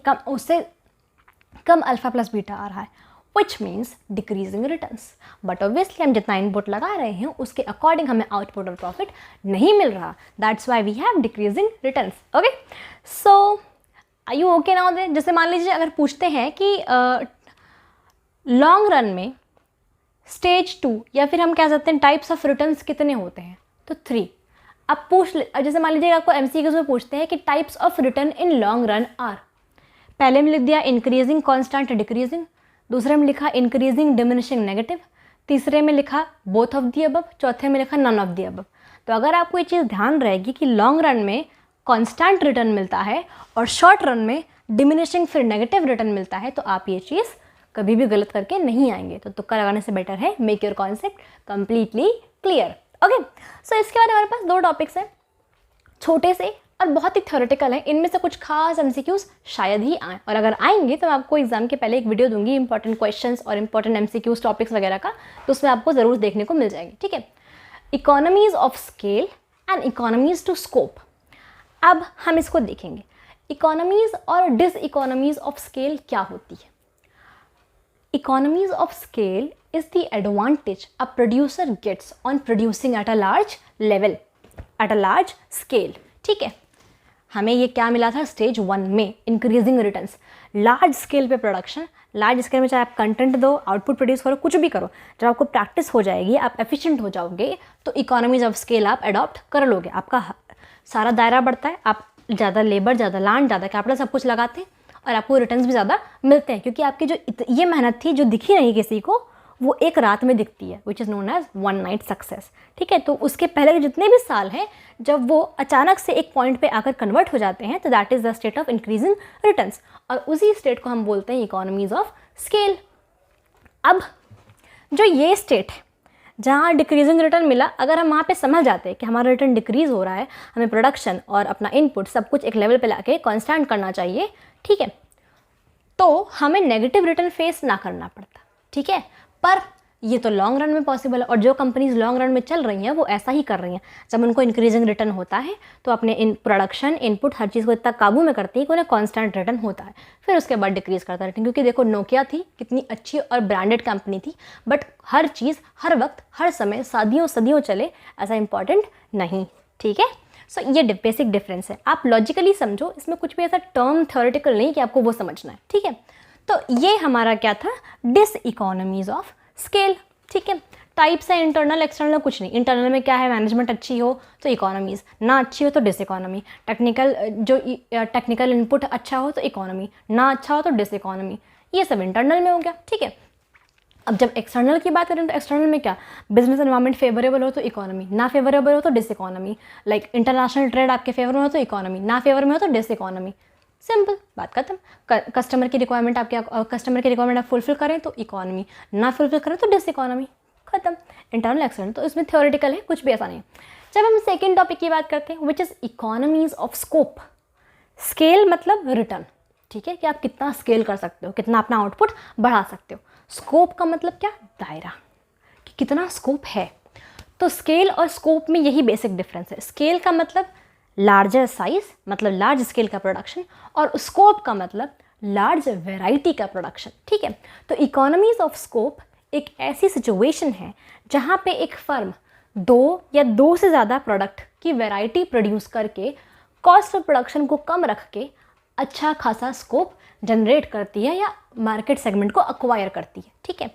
कम अल्फा प्लस बीटा आ रहा है, which means decreasing returns. But obviously हम जितना इनपुट लगा रहे हैं उसके अकॉर्डिंग हमें आउटपुट और प्रॉफिट नहीं मिल रहा, that's why we have decreasing returns. Okay, so are you okay now then? जैसे मान लीजिए अगर पूछते हैं कि लॉन्ग रन में स्टेज 2 या फिर हम कह सकते हैं टाइप्स ऑफ रिटर्न्स कितने होते हैं, तो 3। अब जैसे मान लीजिए आपको एमसीक्यूज़ में पूछते हैं कि types of return in long run are, पहले में लिख दिया इंक्रीजिंग कांस्टेंट डिक्रीजिंग, दूसरे में लिखा इंक्रीजिंग डिमिनिशिंग नेगेटिव, तीसरे में लिखा बोथ ऑफ दी अबव, चौथे में लिखा नन ऑफ दी अबव। तो अगर आपको ये चीज़ ध्यान रहेगी कि लॉन्ग रन में कांस्टेंट रिटर्न मिलता है और शॉर्ट रन में डिमिनिशिंग फिर नेगेटिव रिटर्न मिलता है, तो आप ये चीज़ कभी भी गलत करके नहीं आएंगे। तो तुक्का लगाने से बेटर है make your concept completely clear. Okay, so इसके बाद हमारे पास 2 टॉपिक्स हैं, छोटे से और बहुत ही थ्योरेटिकल हैं, इनमें से कुछ खास एमसीक्यूज शायद ही आए, और अगर आएंगे तो मैं आपको एग्जाम के पहले एक वीडियो दूंगी इंपॉर्टेंट क्वेश्चंस और इंपॉर्टेंट एमसीक्यूज टॉपिक्स वगैरह का, तो उसमें आपको ज़रूर देखने को मिल जाएगी, ठीक है। Economies of scale and economies to scope. अब हम इसको देखेंगे, इकोनॉमीज और डिस इकोनॉमीज ऑफ स्केल क्या होती है। Economies of scale is the advantage a producer gets on producing at a large level, at a large scale, ठीक है। हमें ये क्या मिला था स्टेज 1 में, इंक्रीजिंग रिटर्न्स। लार्ज स्केल पे प्रोडक्शन, लार्ज स्केल में चाहे आप कंटेंट दो, आउटपुट प्रोड्यूस करो, कुछ भी करो, जब आपको प्रैक्टिस हो जाएगी, आप एफिशिएंट हो जाओगे, तो इकोनॉमीज ऑफ स्केल आप अडॉप्ट कर लोगे, आपका सारा दायरा बढ़ता है, आप ज़्यादा लेबर, ज़्यादा लैंड, ज़्यादा कैपिटल सब कुछ लगाते हैं और आपको रिटर्न्स भी ज़्यादा मिलते हैं, क्योंकि आपकी जो ये मेहनत थी जो दिखी नहीं किसी को, वो एक रात में दिखती है, which is known as 1 night success, ठीक है। तो उसके पहले के जितने भी साल हैं, जब वो अचानक से एक पॉइंट पे आकर कन्वर्ट हो जाते हैं, तो that is the state of increasing returns, और उसी स्टेट को हम बोलते हैं इकोनॉमीज ऑफ स्केल। अब जो ये स्टेट है जहाँ डिक्रीजिंग रिटर्न मिला, अगर हम वहाँ पे समझ जाते हैं कि हमारा रिटर्न डिक्रीज हो रहा है, हमें प्रोडक्शन और अपना इनपुट सब कुछ एक लेवल पे लाके कांस्टेंट करना चाहिए, ठीक है, तो हमें नेगेटिव रिटर्न फेस ना करना पड़ता, ठीक है। पर ये तो लॉन्ग रन में पॉसिबल है, और जो कंपनीज लॉन्ग रन में चल रही हैं वो ऐसा ही कर रही हैं, जब उनको इंक्रीजिंग रिटर्न होता है तो अपने प्रोडक्शन इनपुट हर चीज़ को इतना काबू में करती है कि उन्हें कांस्टेंट रिटर्न होता है, फिर उसके बाद डिक्रीज करता है। क्योंकि देखो नोकिया थी, कितनी अच्छी और ब्रांडेड कंपनी थी, बट हर चीज़ हर वक्त हर समय सदियों चले ऐसा इंपॉर्टेंट नहीं, ठीक है। सो ये बेसिक डिफरेंस है, आप लॉजिकली समझो, इसमें कुछ भी ऐसा टर्म थ्योरेटिकल नहीं कि आपको वो समझना है, ठीक है। तो ये हमारा क्या था, डिस इकोनॉमीज ऑफ स्केल, ठीक है। टाइप्स है इंटरनल एक्सटर्नल कुछ नहीं, इंटरनल में क्या है, मैनेजमेंट अच्छी हो तो इकोनॉमीज, ना अच्छी हो तो डिस इकोनॉमी, टेक्निकल इनपुट अच्छा हो तो इकोनॉमी, ना अच्छा हो तो डिस इकोनॉमी, ये सब इंटरनल में हो गया, ठीक है। अब जब एक्सटर्नल की बात करें तो एक्सटर्नल में क्या, बिजनेस एनवायरनमेंट फेवरेबल हो तो इकोनॉमी, ना फेवरेबल हो तो diseconomy, like international trade आपके फेवर में हो तो इकोनॉमी, ना फेवर में हो तो डिस इकोनॉमी, सिंपल, बात खत्म। कस्टमर की रिक्वायरमेंट आप फुलफिल करें तो इकोनॉमी, ना फुलफिल करें तो डिस इकोनॉमी, खत्म। इंटरनल एक्सटर्नल तो इसमें थ्योरेटिकल है, कुछ भी ऐसा नहीं है। जब हम सेकेंड टॉपिक की बात करते हैं which is economies of scope. Scale मतलब रिटर्न, ठीक है, कि आप कितना स्केल कर सकते हो, कितना अपना आउटपुट बढ़ा सकते हो। स्कोप का मतलब क्या, दायरा, कि कितना स्कोप है। तो स्केल और स्कोप में यही बेसिक डिफरेंस है। स्केल का मतलब लार्जर साइज, मतलब लार्ज स्केल का प्रोडक्शन, और स्कोप का मतलब लार्ज वैरायटी का प्रोडक्शन, ठीक है। तो इकोनॉमीज ऑफ स्कोप एक ऐसी सिचुएशन है जहाँ पे एक फर्म 2 या 2 से ज़्यादा प्रोडक्ट की वैरायटी प्रोड्यूस करके कॉस्ट ऑफ प्रोडक्शन को कम रख के अच्छा खासा स्कोप जनरेट करती है या मार्केट सेगमेंट को अक्वायर करती है, ठीक है।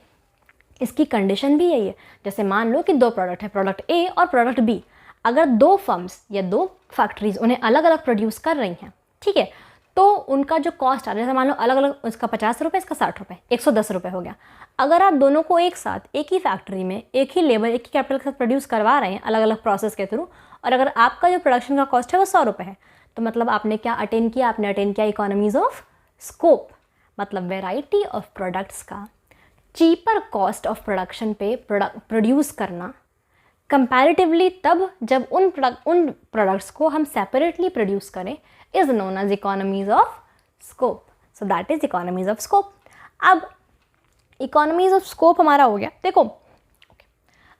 इसकी कंडीशन भी यही है, जैसे मान लो कि 2 प्रोडक्ट है, प्रोडक्ट ए और प्रोडक्ट बी, अगर 2 फर्म्स या 2 फैक्ट्रीज उन्हें अलग अलग प्रोड्यूस कर रही हैं, ठीक है, तो उनका जो कॉस्ट आ रहा है, जैसे मान लो अलग अलग, उसका 50 रुपये, इसका 60 रुपये, 110 रुपये हो गया। अगर आप दोनों को एक साथ एक ही फैक्ट्री में एक ही लेबर एक ही कैपिटल के साथ प्रोड्यूस करवा रहे हैं अलग अलग प्रोसेस के थ्रू, और अगर आपका जो प्रोडक्शन का कॉस्ट है वो 100 रुपये है, तो मतलब आपने क्या अटेन किया? आपने अटेन किया इकोनॉमीज ऑफ स्कोप। मतलब वेराइटी ऑफ प्रोडक्ट्स का चीपर कॉस्ट ऑफ प्रोडक्शन पे प्रोड्यूस करना कंपैरेटिवली तब जब उन प्रोडक्ट्स को हम सेपरेटली प्रोड्यूस करें is known as economies of scope. So that is economies of scope. अब इकोनॉमीज ऑफ स्कोप हमारा हो गया। देखो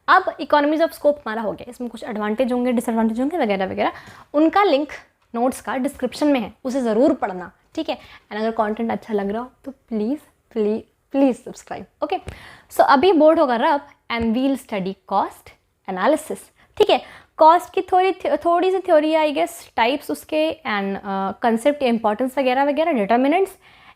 अब इकोनॉमीज ऑफ स्कोप हमारा हो गया, इसमें कुछ एडवांटेज होंगे, डिसएडवांटेज होंगे वगैरह वगैरह, उनका लिंक नोट्स का डिस्क्रिप्शन में है, उसे ज़रूर पढ़ना, ठीक है। एंड अगर कंटेंट अच्छा लग रहा हो तो please please please subscribe, okay. So अभी बोर्ड होगा रब and we'll study cost analysis, ठीक है। कॉस्ट की थोड़ी सी थ्योरी आई गेस, टाइप्स उसके एंड कंसेप्ट इंपॉर्टेंस वगैरह वगैरह, डिटर्मिनेंट्स,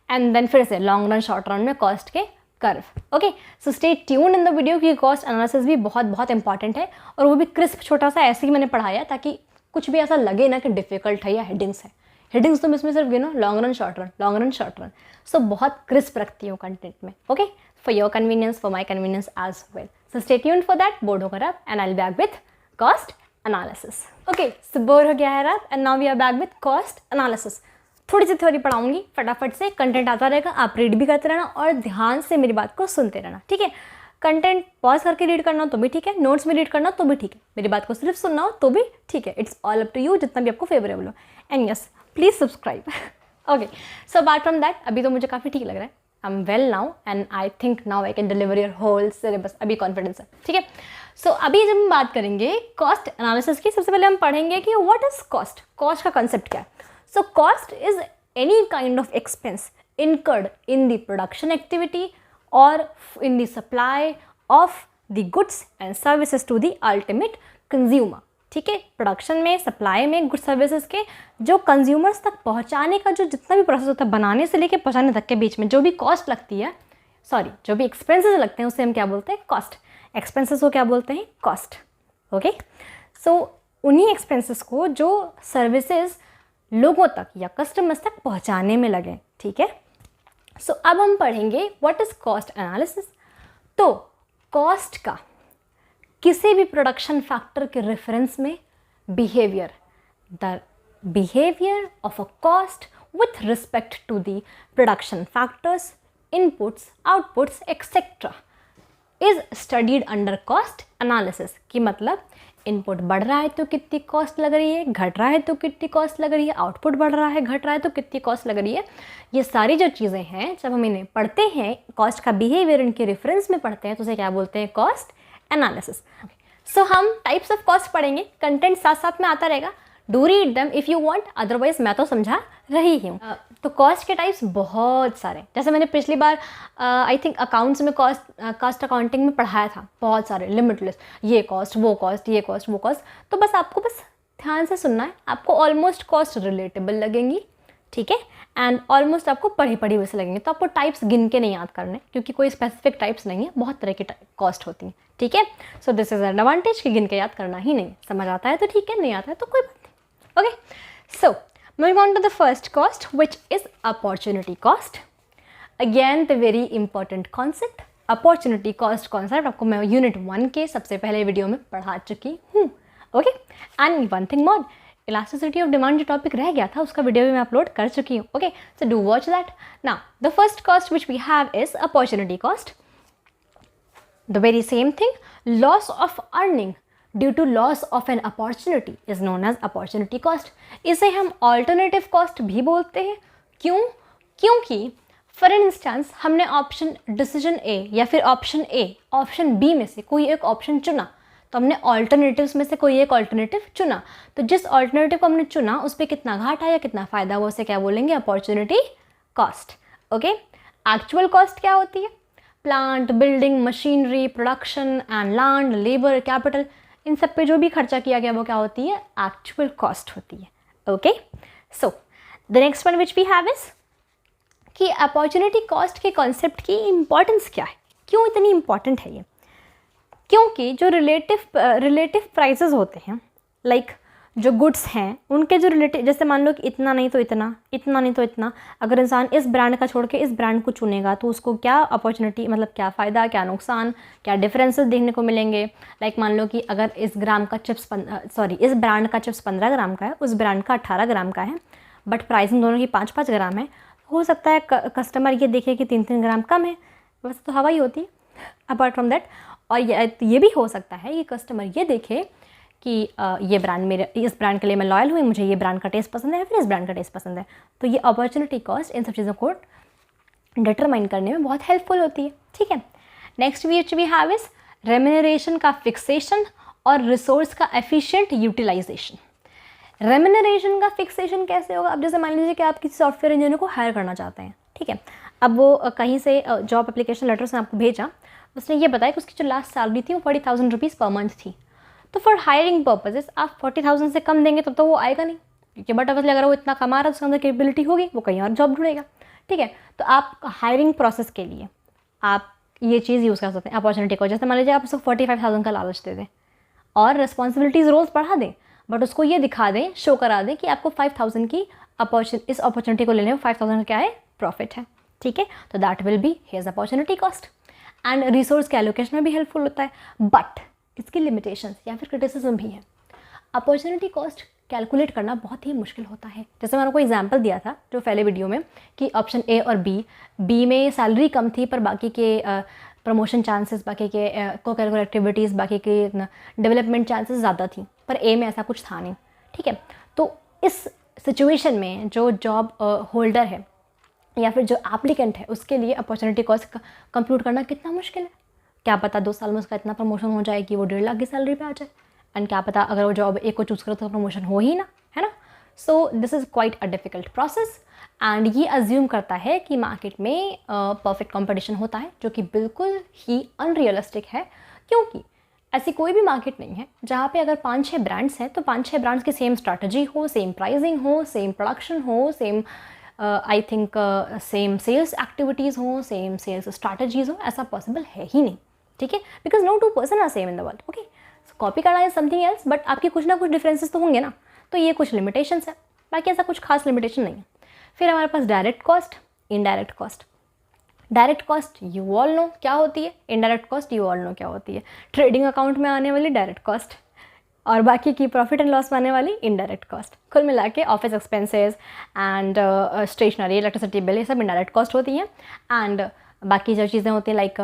एंड देन फिर से लॉन्ग रन शॉर्ट रन में कॉस्ट के curve, okay. So stay tune in the video की कॉस्ट एनालिसिस भी बहुत बहुत इंपॉर्टेंट है, और वो भी क्रिस्प छोटा सा ऐसे ही मैंने पढ़ाया ताकि कुछ भी ऐसा लगे ना कि डिफिकल्ट है या हेडिंग्स है। हेडिंग्स तुम इसमें सिर्फ गिनो, long run short run, long run short run. So बहुत क्रिस्प रखती हूँ कंटेंट में, okay, for your convenience, for my convenience as well. So stay tune for that. Board होगा रब and I will back with cost analysis, okay. So board हो गया है rub and now we are back with cost analysis. थोड़ी सी theory पढ़ाऊंगी, फटाफट से content आता रहेगा, आप रीड भी करते रहना और ध्यान से मेरी बात को सुनते रहना, ठीक है। कंटेंट पॉज करके रीड करना तो भी ठीक है, नोट्स में रीड करना तो भी ठीक है, मेरी बात को सिर्फ सुनना हो तो भी ठीक है। It's all up to you, जितना भी आपको फेवरेबल हो। And yes, please subscribe, okay. So apart from that अभी तो मुझे काफ़ी ठीक लग रहा है, I am well now and I think now I can deliver your whole syllabus, अभी कॉन्फिडेंस है, ठीक है। सो अभी जब हम बात करेंगे कॉस्ट एनालिसिस की, सबसे पहले हम पढ़ेंगे कि व्हाट इज कॉस्ट, कॉस्ट का कंसेप्ट क्या है। So cost is any kind of expense incurred in the production activity or in the supply of the goods and services to the ultimate consumer, ठीक है। प्रोडक्शन में, supply में, good services के जो consumers तक पहुंचाने का जो जितना भी प्रोसेस होता है, बनाने से लेके पहुंचाने तक के बीच में जो भी कॉस्ट लगती है, सॉरी जो भी एक्सपेंसेस लगते हैं उसे हम क्या बोलते हैं? कॉस्ट। एक्सपेंसेस को क्या बोलते हैं? Cost, okay. सो उन्हीं एक्सपेंसेस को जो सर्विसेज लोगों तक या कस्टमर्स तक पहुंचाने में लगे, ठीक है। सो अब हम पढ़ेंगे व्हाट इज कॉस्ट एनालिसिस। तो कॉस्ट का किसी भी प्रोडक्शन फैक्टर के रेफरेंस में behaviour, the behaviour of a cost with respect to the production factors, inputs, outputs etcetera is studied under cost analysis. की मतलब इनपुट बढ़ रहा है तो कितनी कॉस्ट लग रही है, घट रहा है तो कितनी कॉस्ट लग रही है, आउटपुट बढ़ रहा है, घट रहा है तो कितनी कॉस्ट लग रही है। ये सारी जो चीज़ें हैं जब हम इन्हें पढ़ते हैं, कॉस्ट का बिहेवियर इनके रेफरेंस में पढ़ते हैं, तो उसे क्या बोलते हैं? Cost analysis. सो हम टाइप्स ऑफ कॉस्ट पढ़ेंगे, कंटेंट साथ साथ में आता रहेगा, do read them if you want, otherwise मैं तो समझा रही हूँ। तो कॉस्ट के टाइप्स बहुत सारे, जैसे मैंने पिछली बार आई थिंक अकाउंट्स में कॉस्ट अकाउंटिंग में पढ़ाया था, बहुत सारे, लिमिटलेस, ये कॉस्ट वो कॉस्ट, ये कॉस्ट वो कॉस्ट। तो बस आपको बस ध्यान से सुनना है, आपको ऑलमोस्ट कॉस्ट रिलेटेबल लगेंगी, ठीक है, एंड ऑलमोस्ट आपको पढ़ी पढ़ी वैसे लगेंगे। तो आपको टाइप्स गिन के नहीं याद करने, क्योंकि कोई स्पेसिफिक टाइप्स नहीं है, बहुत तरह की कॉस्ट होती हैं, ठीक है। सो दिस इज एडवांटेज कि गिन के याद करना ही नहीं, समझ आता है तो ठीक है, नहीं आता है तो कोई बात नहीं, okay. So moving on to the first cost, which is opportunity cost. Again the very important concept, opportunity cost concept आपको मैं यूनिट 1 के सबसे पहले वीडियो में पढ़ा चुकी हूँ, okay. And one thing more, elasticity of demand जो टॉपिक रह गया था उसका वीडियो भी मैं अपलोड कर चुकी हूँ, okay. So do watch that. Now the first cost which we have is opportunity cost. The very same thing, loss of earning due to loss of an opportunity is known as opportunity cost. इसे हम alternative cost भी बोलते हैं। क्यों? क्योंकि for instance हमने option decision A या फिर ऑप्शन ए, ऑप्शन बी में से कोई एक ऑप्शन चुना, तो हमने ऑल्टरनेटिव्स में से कोई एक ऑल्टरनेटिव चुना, तो जिस ऑल्टरनेटिव को हमने चुना उस पर कितना घाटा या कितना फ़ायदा हुआ उसे क्या बोलेंगे? Opportunity cost, okay. Actual cost क्या होती है? Plant, building, machinery, production and land, labour, capital, इन सब पे जो भी खर्चा किया गया वो क्या होती है? एक्चुअल कॉस्ट होती है, okay. So the next one which we have is कि अपॉर्चुनिटी कॉस्ट के कॉन्सेप्ट की इम्पॉर्टेंस क्या है, क्यों इतनी इम्पॉर्टेंट है ये? क्योंकि जो रिलेटिव प्राइसेस होते हैं, लाइक जो गुड्स हैं उनके जो रिलेटेड, जैसे मान लो कि इतना नहीं तो इतना, इतना नहीं तो इतना, अगर इंसान इस ब्रांड का छोड़ के इस ब्रांड को चुनेगा तो उसको क्या अपॉर्चुनिटी, मतलब क्या फ़ायदा, क्या नुकसान, क्या डिफरेंसेस देखने को मिलेंगे। लाइक मान लो कि अगर इस ग्राम का चिप्स इस ब्रांड का चिप्स 15 ग्राम का है, उस ब्रांड का 18 ग्राम का है, बट प्राइसिंग दोनों की 5-5 ग्राम है, हो सकता है कस्टमर ये देखे कि 3-3 ग्राम कम है, वैसे तो हवा ही होती है अपार्ट फ्रॉम दैट। और ये भी हो सकता है कि कस्टमर ये देखे कि ये ब्रांड मेरे, इस ब्रांड के लिए मैं लॉयल हुई, मुझे ये ब्रांड का टेस्ट पसंद है, फिर इस ब्रांड का टेस्ट पसंद है। तो ये अपॉर्चुनिटी कॉस्ट इन सब चीज़ों को डिटरमाइन करने में बहुत हेल्पफुल होती है। ठीक है, next which we have is remuneration का फिक्सेशन और रिसोर्स का एफिशिएंट यूटिलाइजेशन। रेम्यूनरेशन का फिक्सेशन कैसे होगा? अब जैसे मान लीजिए कि आप किसी सॉफ्टवेयर इंजीनियर को हायर करना चाहते हैं, ठीक है, अब वो कहीं से जॉब एप्लीकेशन लेटर से आपको भेजा, उसने ये बताया कि उसकी जो लास्ट सैलरी थी वो 40,000 रुपीज़ पर मंथ थी। तो फॉर हायरिंग पर्पजेस आप 40,000 से कम देंगे तब तो वो आएगा नहीं, क्योंकि बट ऑब्वियसली अगर वो इतना कमा रहा है उसके अंदर कैपेबिलिटी होगी, वो कहीं और जॉब ढूंढेगा। ठीक है, तो आप हायरिंग प्रोसेस के लिए आप ये चीज़ यूज़ कर सकते हैं अपॉर्चुनिटी को। जैसे मान लीजिए आप उसको 45,000 का लालच दे दें और रिस्पॉन्सिबिलिटीज़ रोज़ बढ़ा दें, बट उसको ये दिखा दें, शो करा दें कि आपको 5,000 की इस अपॉर्चुनिटी को लेने में 5,000 का क्या है, प्रॉफिट है। ठीक है, तो that will be his opportunity cost. And resource के एलोकेशन में भी हेल्पफुल होता है, बट इसकी लिमिटेशंस या फिर क्रिटिसिज्म भी है। अपॉर्चुनिटी कॉस्ट कैलकुलेट करना बहुत ही मुश्किल होता है। जैसे मैंने आपको एग्जांपल दिया था जो पहले वीडियो में कि ऑप्शन ए और बी में सैलरी कम थी पर बाकी के प्रमोशन चांसेस, बाकी के को करिकुलर एक्टिविटीज़, बाकी के डेवलपमेंट चांसेस ज़्यादा थी, पर ए में ऐसा कुछ था नहीं। ठीक है, तो इस सिचुएशन में जो जॉब होल्डर है या फिर जो एप्लीकेंट है उसके लिए अपॉर्चुनिटी कॉस्ट कंप्यूट करना कितना मुश्किल है। क्या पता 2 साल में उसका इतना प्रमोशन हो जाए कि वो 1.5 लाख की सैलरी पे आ जाए, एंड क्या पता अगर वो जॉब एक को चूज़ करो तो प्रमोशन हो ही ना, है ना। So this is quite a difficult process and ये अज्यूम करता है कि मार्केट में परफेक्ट कंपटीशन होता है, जो कि बिल्कुल ही अनरियलिस्टिक है, क्योंकि ऐसी कोई भी मार्केट नहीं है जहाँ पे अगर 5-6 ब्रांड्स हैं तो 5-6 ब्रांड्स की सेम स्ट्रैटेजी हो, सेम प्राइसिंग हो, सेम प्रोडक्शन हो, same I think same sales activities हो, सेम सेल्स स्ट्रैटेजीज हो। ऐसा पॉसिबल है ही नहीं। ठीक है, because no 2 person are same in the world. Okay, copy करना इज समथिंग एल्स, बट आपकी कुछ ना कुछ डिफरेंसेस तो होंगे ना, तो ये कुछ लिमिटेशंस है, बाकी ऐसा कुछ खास लिमिटेशन नहीं है। फिर हमारे पास direct cost, indirect cost. Direct cost you all know क्या होती है, indirect cost you all know क्या होती है। ट्रेडिंग अकाउंट में आने वाली डायरेक्ट कॉस्ट और बाकी की प्रॉफिट एंड लॉस में आने वाली इनडायरेक्ट कॉस्ट। कुल मिला के office expenses and stationery, electricity bill, ये सब इनडायरेक्ट कॉस्ट होती हैं। एंड बाकी जो चीज़ें होती हैं लाइक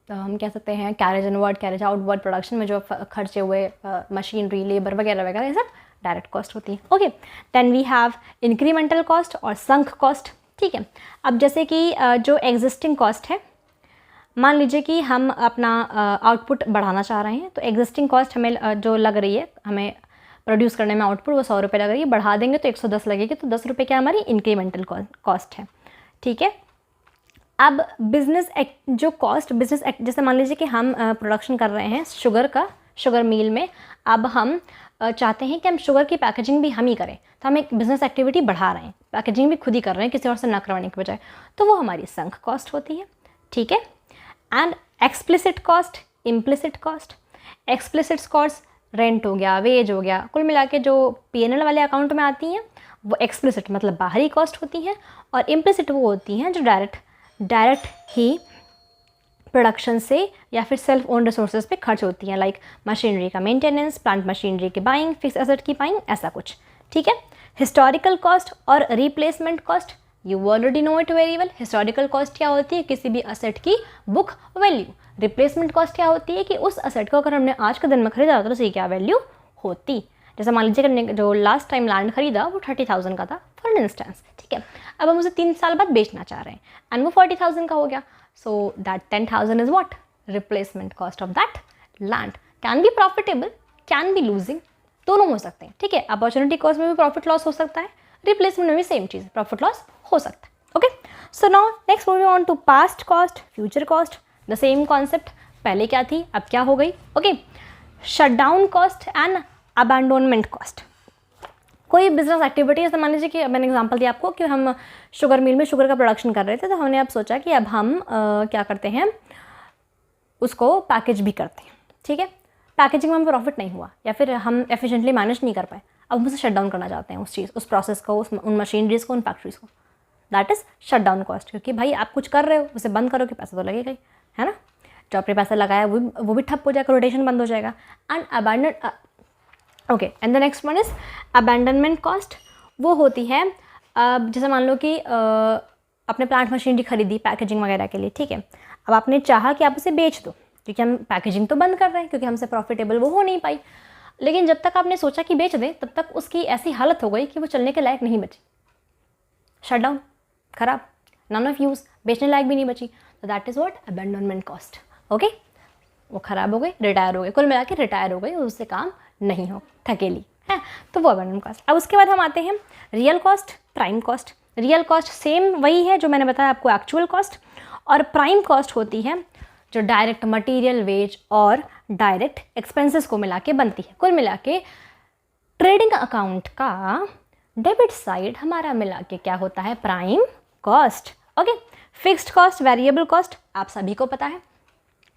हम कह सकते हैं carriage inward, carriage outward, production में जो खर्चे हुए मशीनरी, लेबर वगैरह वगैरह, ये सब डायरेक्ट कॉस्ट होती है। Okay, then we have incremental cost और संक कॉस्ट। ठीक है, अब जैसे कि जो एग्जिस्टिंग कॉस्ट है, मान लीजिए कि हम अपना आउटपुट बढ़ाना चाह रहे हैं, तो एग्जिस्टिंग कॉस्ट हमें जो लग रही है, हमें प्रोड्यूस करने में आउटपुट, वो 100 रुपये लग रही है, बढ़ा देंगे तो 110 लगेगी, तो 10 रुपये क्या हमारी इंक्रीमेंटल कॉस्ट है। ठीक है, अब बिजनेस जो कॉस्ट बिजनेस जैसे मान लीजिए कि हम प्रोडक्शन कर रहे हैं शुगर का, शुगर मिल में, अब हम चाहते हैं कि हम शुगर की पैकेजिंग भी हम ही करें, तो हम एक बिजनेस एक्टिविटी बढ़ा रहे हैं, पैकेजिंग भी खुद ही कर रहे हैं किसी और से ना करवाने के बजाय, तो वो हमारी संक कॉस्ट होती है। ठीक है, and explicit cost, implicit cost. Explicit cost rent हो गया, वेज हो गया, कुल मिला के जो P&L वाले अकाउंट में आती हैं वो एक्सप्लिसिट मतलब बाहरी कॉस्ट होती हैं, और इम्प्लिसिट वो होती हैं जो डायरेक्ट ही प्रोडक्शन से या फिर सेल्फ ओन रिसोर्सेज पे खर्च होती हैं, लाइक मशीनरी का मेंटेनेंस, प्लांट मशीनरी की बाइंग, फिक्स एसेट की बाइंग, ऐसा कुछ। ठीक है, हिस्टोरिकल कॉस्ट और replacement cost, you already know it very well. Historical cost क्या होती है, किसी भी असेट की बुक वैल्यू। रिप्लेसमेंट कॉस्ट क्या होती है कि उस असेट को अगर हमने आज के दिन में खरीदा तो उसकी क्या वैल्यू होती। जैसे मान लीजिए कि जो लास्ट टाइम लैंड खरीदा वो 30,000 का था फॉर इंस्टेंस। ठीक है, अब हम उसे 3 साल बाद बेचना चाह रहे हैं एंड वो 40,000 का हो गया, so that 10,000 is what, replacement cost of that land. Can be profitable, can be losing, दोनों हो सकते हैं। ठीक है, अपॉर्चुनिटी कॉस्ट में भी प्रॉफिट लॉस हो सकता है, रिप्लेसमेंट में भी सेम चीज़, प्रॉफिट लॉस हो सकता है। Okay, so now next moving on to past cost, future cost, the same concept. पहले क्या थी अब क्या हो गई। Okay, shutdown cost and abandonment cost. कोई बिजनेस एक्टिविटी, जैसे मान लीजिए कि मैंने एग्जांपल दिया आपको कि हम शुगर मिल में शुगर का प्रोडक्शन कर रहे थे, तो हमने अब सोचा कि अब हम क्या करते हैं, उसको पैकेज भी करते हैं। ठीक है, पैकेजिंग में हमें प्रॉफिट नहीं हुआ या फिर हम एफिशिएंटली मैनेज नहीं कर पाए, अब हम उसे शट डाउन करना चाहते हैं, उस चीज़, उस प्रोसेस को, उन मशीनरीज को, उन फैक्ट्रीज को, that is shut down cost. क्योंकि भाई आप कुछ कर रहे हो, उसे बंद करोगे, पैसा तो लगेगा ही, है ना। जो आपने पैसा लगाया वो भी ठप हो जाएगा, रोटेशन बंद हो जाएगा। And abandon okay, and the next one is abandonment cost. वो होती है जैसे मान लो कि अपने प्लांट मशीनरी खरीदी पैकेजिंग वगैरह के लिए, ठीक है। अब आपने चाहा कि आप उसे बेच दो, क्योंकि हम पैकेजिंग तो बंद कर रहे हैं, क्योंकि हमसे प्रॉफिटेबल वो हो नहीं पाई। लेकिन जब तक आपने सोचा कि बेच दें, तब तक उसकी ऐसी हालत हो गई कि वो चलने के लायक नहीं बची, शट डाउन, खराब, नन ऑफ यूज़, बेचने लायक भी नहीं बची। तो that is what abandonment cost. Okay, वो ख़राब हो गई, रिटायर हो गए, कुल मिला के रिटायर हो गई, उससे काम नहीं हो, थकेली है, तो वो अबैंडनमेंट कॉस्ट। अब उसके बाद हम आते हैं real cost, prime cost. Real cost same वही है जो मैंने बताया आपको, एक्चुअल कॉस्ट। और प्राइम कॉस्ट होती है जो डायरेक्ट मटेरियल, वेज और डायरेक्ट एक्सपेंसेस को मिला के बनती है। कुल मिला के ट्रेडिंग अकाउंट का डेबिट साइड हमारा मिला के क्या होता है, prime cost. Okay, fixed cost, variable cost आप सभी को पता है,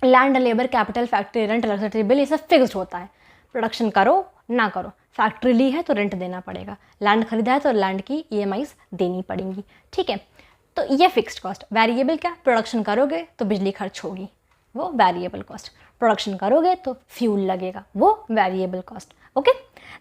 land, labour, capital, factory rent, electricity bill, ये सब फिक्स्ड होता है। प्रोडक्शन करो ना करो, फैक्ट्री ली है तो रेंट देना पड़ेगा, लैंड खरीदा है तो लैंड की EMIs देनी पड़ेंगी, ठीक है। तो ये फिक्स्ड कॉस्ट। वेरिएबल क्या, प्रोडक्शन करोगे तो बिजली खर्च होगी, वो वेरिएबल कॉस्ट। प्रोडक्शन करोगे तो फ्यूल लगेगा, वो variable cost. Okay,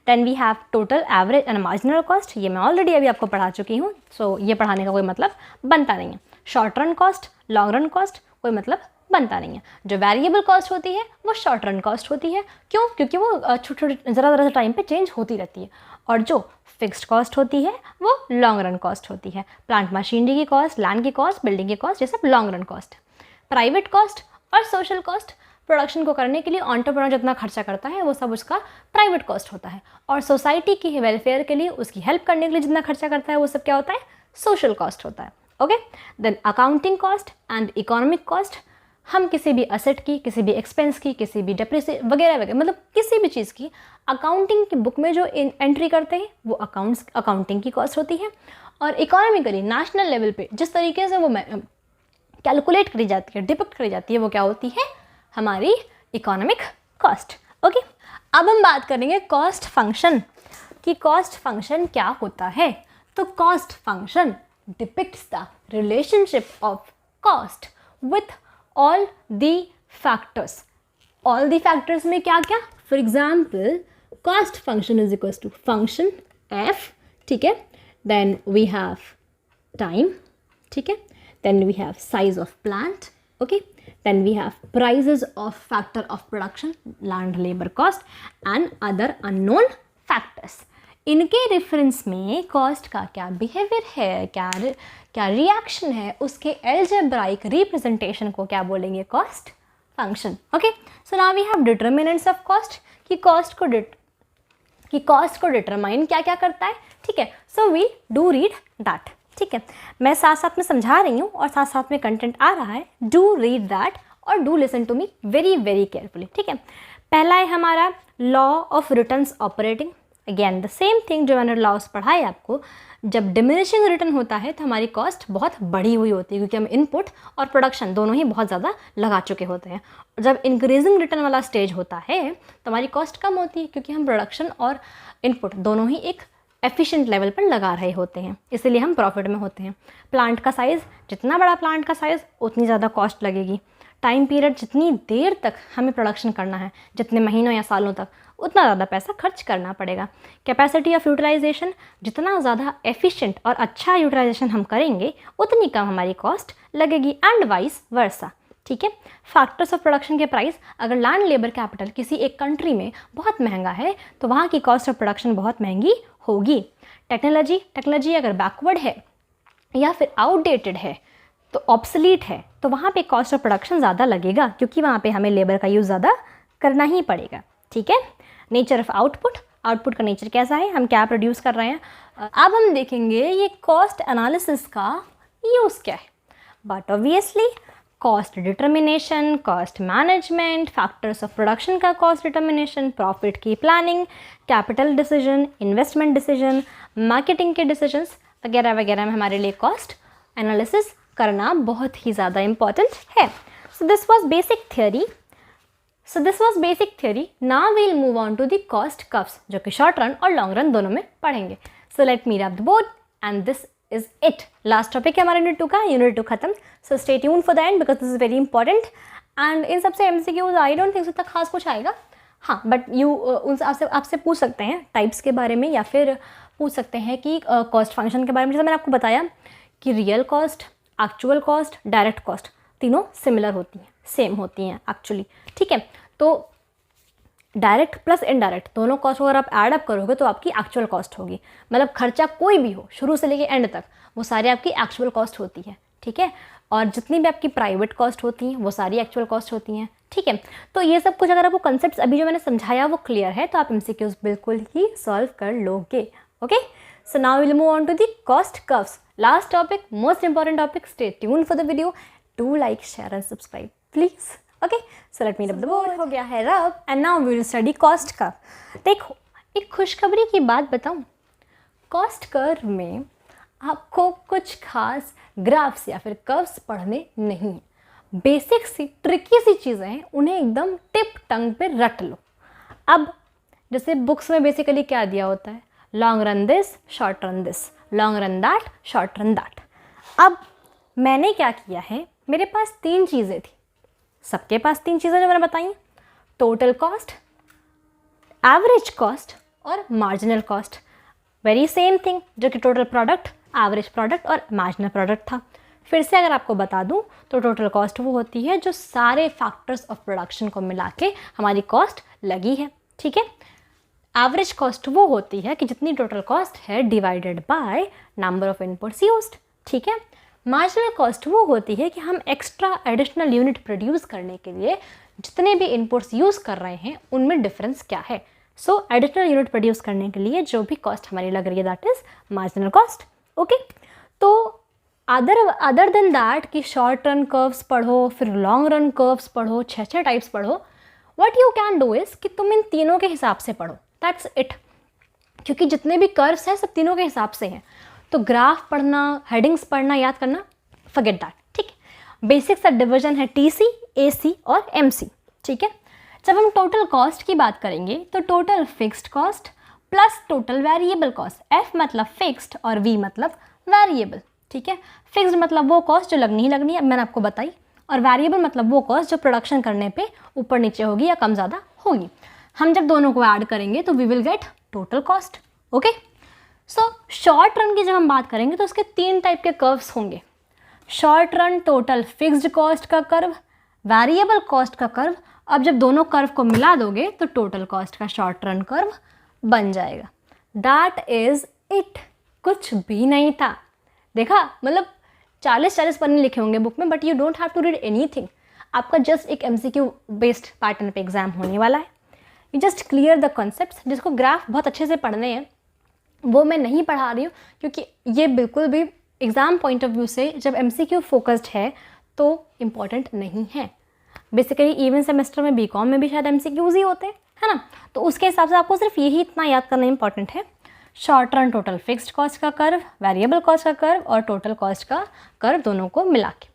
then we have total, average and marginal cost. ये मैं ऑलरेडी अभी आपको पढ़ा चुकी हूँ, सो ये पढ़ाने का कोई मतलब बनता नहीं है। Short run cost, long run cost, कोई मतलब बनता नहीं है। जो वेरिएबल कॉस्ट होती है वो शॉर्ट रन कॉस्ट होती है, क्यों, क्योंकि वो छोटे ज़रा ज़रा टाइम पे चेंज होती रहती है। और जो फिक्स्ड कॉस्ट होती है वो लॉन्ग रन कॉस्ट होती है। प्लांट मशीनरी की कॉस्ट, लैंड की कॉस्ट, बिल्डिंग की कॉस्ट, ये सब लॉन्ग रन कॉस्ट है। प्राइवेट कॉस्ट और सोशल कॉस्ट, प्रोडक्शन को करने के लिए एंटरप्रेन्योर जितना खर्चा करता है वो सब उसका प्राइवेट कॉस्ट होता है। और सोसाइटी की वेलफेयर के लिए, उसकी हेल्प करने के लिए जितना खर्चा करता है वो सब क्या होता है, सोशल कॉस्ट होता है। Okay, then accounting cost and economic cost. हम किसी भी असेट की, किसी भी एक्सपेंस की, किसी भी डेप्रिसिएशन वगैरह वगैरह, मतलब किसी भी चीज़ की अकाउंटिंग की बुक में जो एंट्री करते हैं वो अकाउंटिंग की कॉस्ट होती है। और इकोनॉमिकली नेशनल लेवल पे जिस तरीके से वो कैलकुलेट करी जाती है, डिपिक्ट करी जाती है, वो क्या होती है, हमारी इकोनॉमिक कॉस्ट। ओके, अब हम बात करेंगे कॉस्ट फंक्शन कि कॉस्ट फंक्शन क्या होता है। तो cost function depicts the relationship of cost with all the factors. All the factors में क्या क्या, for example cost function is equals to function F, ठीक है, देन वी हैव टाइम, ठीक है, then we have size of plant, okay, then we have prices of factor of production, land, labor cost and other unknown factors. इनके reference में cost का क्या behaviour है, क्या रिएक्शन है, उसके एल्जेब्राइक रिप्रेजेंटेशन को क्या बोलेंगे, cost function. Okay, so now we have determinants of cost कि कॉस्ट को डिटरमाइन क्या क्या करता है, ठीक है। So we do read that, ठीक है। मैं साथ साथ में समझा रही हूँ और साथ साथ में कंटेंट आ रहा है, डू रीड दैट और do listen to me very very carefully, ठीक है। पहला है हमारा law of returns operating. Again the same thing जो मैंने लॉस पढ़ाए आपको, जब डिमिनिशिंग रिटर्न होता है तो हमारी कॉस्ट बहुत बढ़ी हुई होती है, क्योंकि हम इनपुट और प्रोडक्शन दोनों ही बहुत ज़्यादा लगा चुके होते हैं। जब इंक्रीजिंग रिटर्न वाला स्टेज होता है तो हमारी कॉस्ट कम होती है, क्योंकि हम प्रोडक्शन और इनपुट दोनों ही एक एफिशिएंट लेवल पर लगा रहे होते हैं, इसलिए हम प्रॉफिट में होते हैं। प्लांट का साइज़, जितना बड़ा प्लांट का साइज़ उतनी ज़्यादा कॉस्ट लगेगी। टाइम पीरियड, जितनी देर तक हमें प्रोडक्शन करना है, जितने महीनों या सालों तक, उतना ज़्यादा पैसा खर्च करना पड़ेगा। कैपेसिटी ऑफ यूटिलाइजेशन, जितना ज़्यादा एफिशिएंट और अच्छा यूटिलाइजेशन हम करेंगे उतनी कम हमारी कॉस्ट लगेगी, एंड वाइस वर्सा, ठीक है। फैक्टर्स ऑफ प्रोडक्शन के प्राइस, अगर लैंड, लेबर, कैपिटल किसी एक कंट्री में बहुत महंगा है तो वहाँ की कॉस्ट ऑफ प्रोडक्शन बहुत महंगी होगी। टेक्नोलॉजी अगर बैकवर्ड है या फिर आउटडेटेड है तो ऑब्सलीट है, तो वहाँ पे कॉस्ट ऑफ प्रोडक्शन ज़्यादा लगेगा, क्योंकि वहाँ पे हमें लेबर का यूज़ ज़्यादा करना ही पड़ेगा, ठीक है। नेचर ऑफ आउटपुट का नेचर कैसा है, हम क्या प्रोड्यूस कर रहे हैं। अब हम देखेंगे ये कॉस्ट एनालिसिस का यूज़ क्या है। But obviously cost determination, cost management, factors of production का कॉस्ट डिटर्मिनेशन, प्रॉफिट की planning, capital decision, investment decision, marketing के डिसीजंस वगैरह वगैरह में हमारे लिए कॉस्ट एनालिसिस करना बहुत ही ज़्यादा इम्पॉर्टेंट है। So this was basic theory. So this was basic theory. Now we'll move on to the cost curves, जो कि शॉर्ट रन और लॉन्ग रन दोनों में पढ़ेंगे. So let me wrap the board and this is it. Last topic है हमारा unit 2 का. Unit 2 खत्म. So stay tune for the end because this is very important. And इन सबसे MCQs आई डोंट थिंक इतना खास कुछ आएगा. हाँ, बट यू उनसे आपसे पूछ सकते हैं टाइप्स के बारे में, या फिर पूछ सकते हैं कि कॉस्ट फंक्शन के बारे में. जैसे मैंने आपको बताया कि real cost, actual cost, direct cost तीनों सिमिलर होती हैं, सेम होती हैं एक्चुअली. ठीक है, तो डायरेक्ट प्लस इनडायरेक्ट दोनों कॉस्ट अगर आप ऐड अप करोगे तो आपकी एक्चुअल कॉस्ट होगी. मतलब खर्चा कोई भी हो शुरू से लेके एंड तक, वो सारी आपकी एक्चुअल कॉस्ट होती है. ठीक है, और जितनी भी आपकी प्राइवेट कॉस्ट होती हैं वो सारी एक्चुअल कॉस्ट होती हैं. ठीक है, तो ये सब कुछ अगर आपको कंसेप्ट अभी जो मैंने समझाया वो क्लियर है तो आप MCQs बिल्कुल ही सॉल्व कर लोगे. Okay, so now will move on to the cost curves. Last topic, most important topic. Stay tune for the video. Do like, share and subscribe please. Okay, so let me rub the board. हो गया है rub and now we will study cost curve. देखो, एक खुशखबरी की बात बताऊं, cost curve में आपको कुछ खास ग्राफ्स या फिर कर्व्स पढ़ने नहीं हैं. बेसिक सी ट्रिकी सी चीज़ें हैं, उन्हें एकदम टिप टंग पे रट लो. अब जैसे बुक्स में बेसिकली क्या दिया होता है, long run this, short run this, long run that, short run that. अब मैंने क्या किया है, मेरे पास 3 चीज़ें थी. सबके पास 3 चीज़ें जो मैंने बताई, टोटल कॉस्ट, एवरेज कॉस्ट और marginal cost. Very same thing, जो कि टोटल प्रोडक्ट, एवरेज प्रोडक्ट और मार्जिनल प्रोडक्ट था. फिर से अगर आपको बता दूं तो टोटल कॉस्ट वो होती है जो सारे फैक्टर्स ऑफ प्रोडक्शन को मिला के हमारी कॉस्ट लगी है. ठीक है, एवरेज कॉस्ट वो होती है कि जितनी टोटल कॉस्ट है divided by number of inputs used. ठीक है, मार्जिनल कॉस्ट वो होती है कि हम एक्स्ट्रा एडिशनल यूनिट प्रोड्यूस करने के लिए जितने भी इनपुट्स यूज़ कर रहे हैं उनमें डिफरेंस क्या है. सो एडिशनल यूनिट प्रोड्यूस करने के लिए जो भी कॉस्ट हमारी लग रही है that is marginal cost. Okay, तो अदर देन दैट कि शॉर्ट रन कर्व्स पढ़ो, फिर लॉन्ग रन कर्व्स पढ़ो, 6 टाइप्स पढ़ो, what you can do is कि तुम इन तीनों के हिसाब से पढ़ो. That's it. क्योंकि जितने भी कर्व्स हैं सब तीनों के हिसाब से हैं. तो ग्राफ पढ़ना, हेडिंग्स पढ़ना, याद करना, फॉरगेट दैट. ठीक है, बेसिक सा डिवीजन है TC, AC और MC. ठीक है, जब हम टोटल कॉस्ट की बात करेंगे तो total fixed cost plus total variable cost. F मतलब फिक्स्ड और V मतलब वेरिएबल. ठीक है, फिक्स्ड मतलब वो कॉस्ट जो लगनी ही लगनी है, मैंने आपको बताई, और वेरिएबल मतलब वो कॉस्ट जो प्रोडक्शन करने पे ऊपर नीचे होगी या कम ज़्यादा होगी. हम जब दोनों को ऐड करेंगे तो we will get total cost. Okay, so short run की जब हम बात करेंगे तो उसके 3 टाइप के कर्व्स होंगे. Short run total fixed cost का कर्व, वेरिएबल कॉस्ट का कर्व. अब जब दोनों कर्व को मिला दोगे तो टोटल कॉस्ट का शॉर्ट रन कर्व बन जाएगा. That is it. कुछ भी नहीं था. देखा, मतलब 40 पन्ने लिखे होंगे बुक में, but you don't have to read anything. आपका जस्ट एक MCQ बेस्ड पैटर्न पे एग्जाम होने वाला है. You just clear the concepts. जिसको ग्राफ बहुत अच्छे से पढ़ने हैं वो मैं नहीं पढ़ा रही हूँ, क्योंकि ये बिल्कुल भी एग्ज़ाम पॉइंट ऑफ व्यू से जब MCQ फोकस्ड है तो इम्पॉर्टेंट नहीं है. बेसिकली इवन सेमेस्टर में BCom में भी शायद MCQs ही होते हैं, है ना. तो उसके हिसाब से आपको सिर्फ यही इतना याद करना इंपॉर्टेंट है. Short run total fixed cost का कर्व, वेरिएबल कॉस्ट का कर्व और टोटल कॉस्ट का कर्व दोनों को मिला के.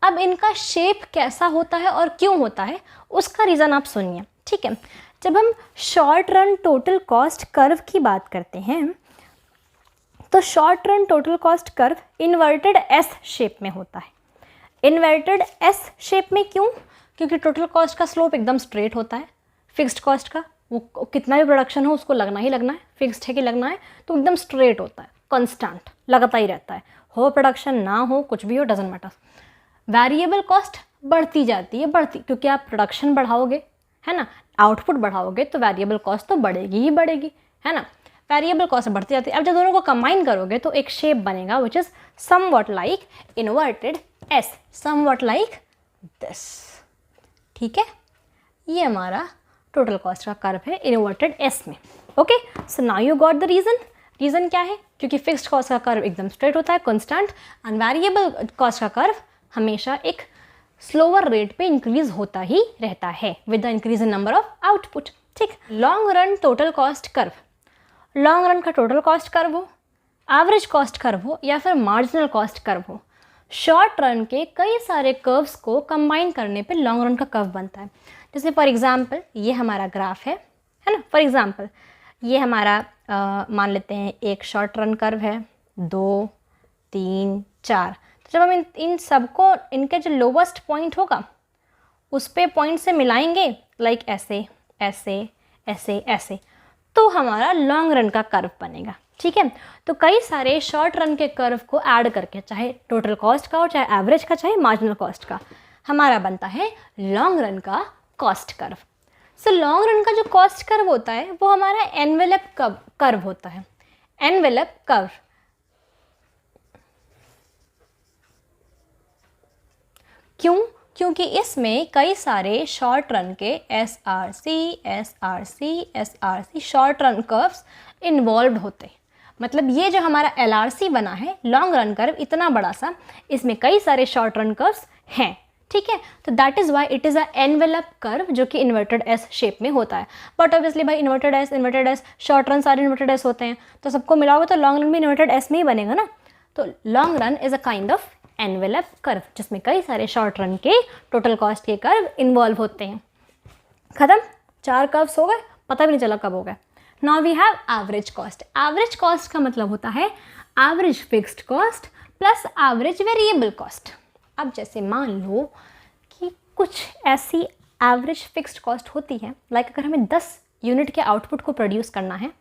अब इनका शेप कैसा होता है और क्यों होता है उसका रीज़न आप सुनिए. ठीक है, जब हम short run total cost curve की बात करते हैं तो short run total cost curve inverted S shape में होता है. इन्वर्टेड S शेप में क्यों? क्योंकि टोटल कॉस्ट का स्लोप एकदम स्ट्रेट होता है. फिक्स्ड कॉस्ट का वो कितना भी प्रोडक्शन हो उसको लगना ही लगना है. फिक्स्ड है कि लगना है तो एकदम स्ट्रेट होता है, कांस्टेंट लगता ही रहता है. हो प्रोडक्शन ना हो, कुछ भी हो, डजेंट मैटर. वेरिएबल कॉस्ट बढ़ती जाती है, क्योंकि आप प्रोडक्शन बढ़ाओगे, है ना, आउटपुट बढ़ाओगे तो वेरिएबल कॉस्ट तो बढ़ेगी ही बढ़ेगी, है ना. वेरिएबल कॉस्ट बढ़ती जाती है. अब जब दोनों को कंबाइन करोगे तो एक शेप बनेगा which is somewhat like inverted S, somewhat like this. ठीक है, ये हमारा टोटल कॉस्ट का कर्व है इन्वर्टेड S में. Okay, so now you got the reason क्या है? क्योंकि फिक्स्ड कॉस्ट का कर्व एकदम स्ट्रेट होता है, कांस्टेंट, एंड वेरिएबल कॉस्ट का कर्व हमेशा एक स्लोअर रेट पे इंक्रीज होता ही रहता है with the increase in number of output. ठीक, long run total cost curve, long run का टोटल कॉस्ट कर्व हो, एवरेज कॉस्ट कर्व हो या फिर मार्जिनल कॉस्ट कर्व हो, शॉर्ट रन के कई सारे कर्व्स को कंबाइन करने पे लॉन्ग रन का कर्व बनता है. जैसे फॉर एग्जांपल ये हमारा ग्राफ है ना, फॉर एग्जांपल ये हमारा मान लेते हैं एक शॉर्ट रन कर्व है, 2 3 4। तो जब हम इन सबको इनके जो लोवेस्ट पॉइंट होगा उस पे पॉइंट से मिलाएंगे, लाइक ऐसे ऐसे ऐसे ऐसे, तो हमारा लॉन्ग रन का कर्व बनेगा। ठीक है, तो कई सारे शॉर्ट रन के कर्व को ऐड करके, चाहे टोटल कॉस्ट का हो, चाहे एवरेज का, चाहे मार्जिनल कॉस्ट का, हमारा बनता है लॉन्ग रन का cost curve. So long run का जो कॉस्ट कर्व होता है वो हमारा एनवेलप कर्व होता है, एनवेलप कर्व। क्यों? क्योंकि इसमें कई सारे शॉर्ट रन के SRC short run curves involve होते हैं। मतलब ये जो हमारा LRC बना है, लॉन्ग रन कर्व, इतना बड़ा सा, इसमें कई सारे शॉर्ट रन कर्व्स हैं। ठीक है, तो that is why it is a envelope curve जो कि इन्वर्टेड एस शेप में होता है। बट ऑब्वियसली भाई इन्वर्टेड एस शॉर्ट रन सारे इन्वर्टेड एस होते हैं, तो सबको मिलाओगे तो लॉन्ग रन भी इन्वर्टेड एस में ही बनेगा ना। तो long run is a kind of envelope curve जिसमें कई सारे शॉर्ट रन के टोटल कॉस्ट के कर्व इन्वॉल्व होते हैं। खत्म, 4 कर्व्स हो गए, पता भी नहीं चला कब हो गए। Now we have average cost. Average cost का मतलब होता है average fixed cost plus average variable cost. अब जैसे मान लो कि कुछ ऐसी एवरेज फिक्स्ड कॉस्ट होती है, लाइक अगर हमें 10 यूनिट के आउटपुट को प्रोड्यूस करना है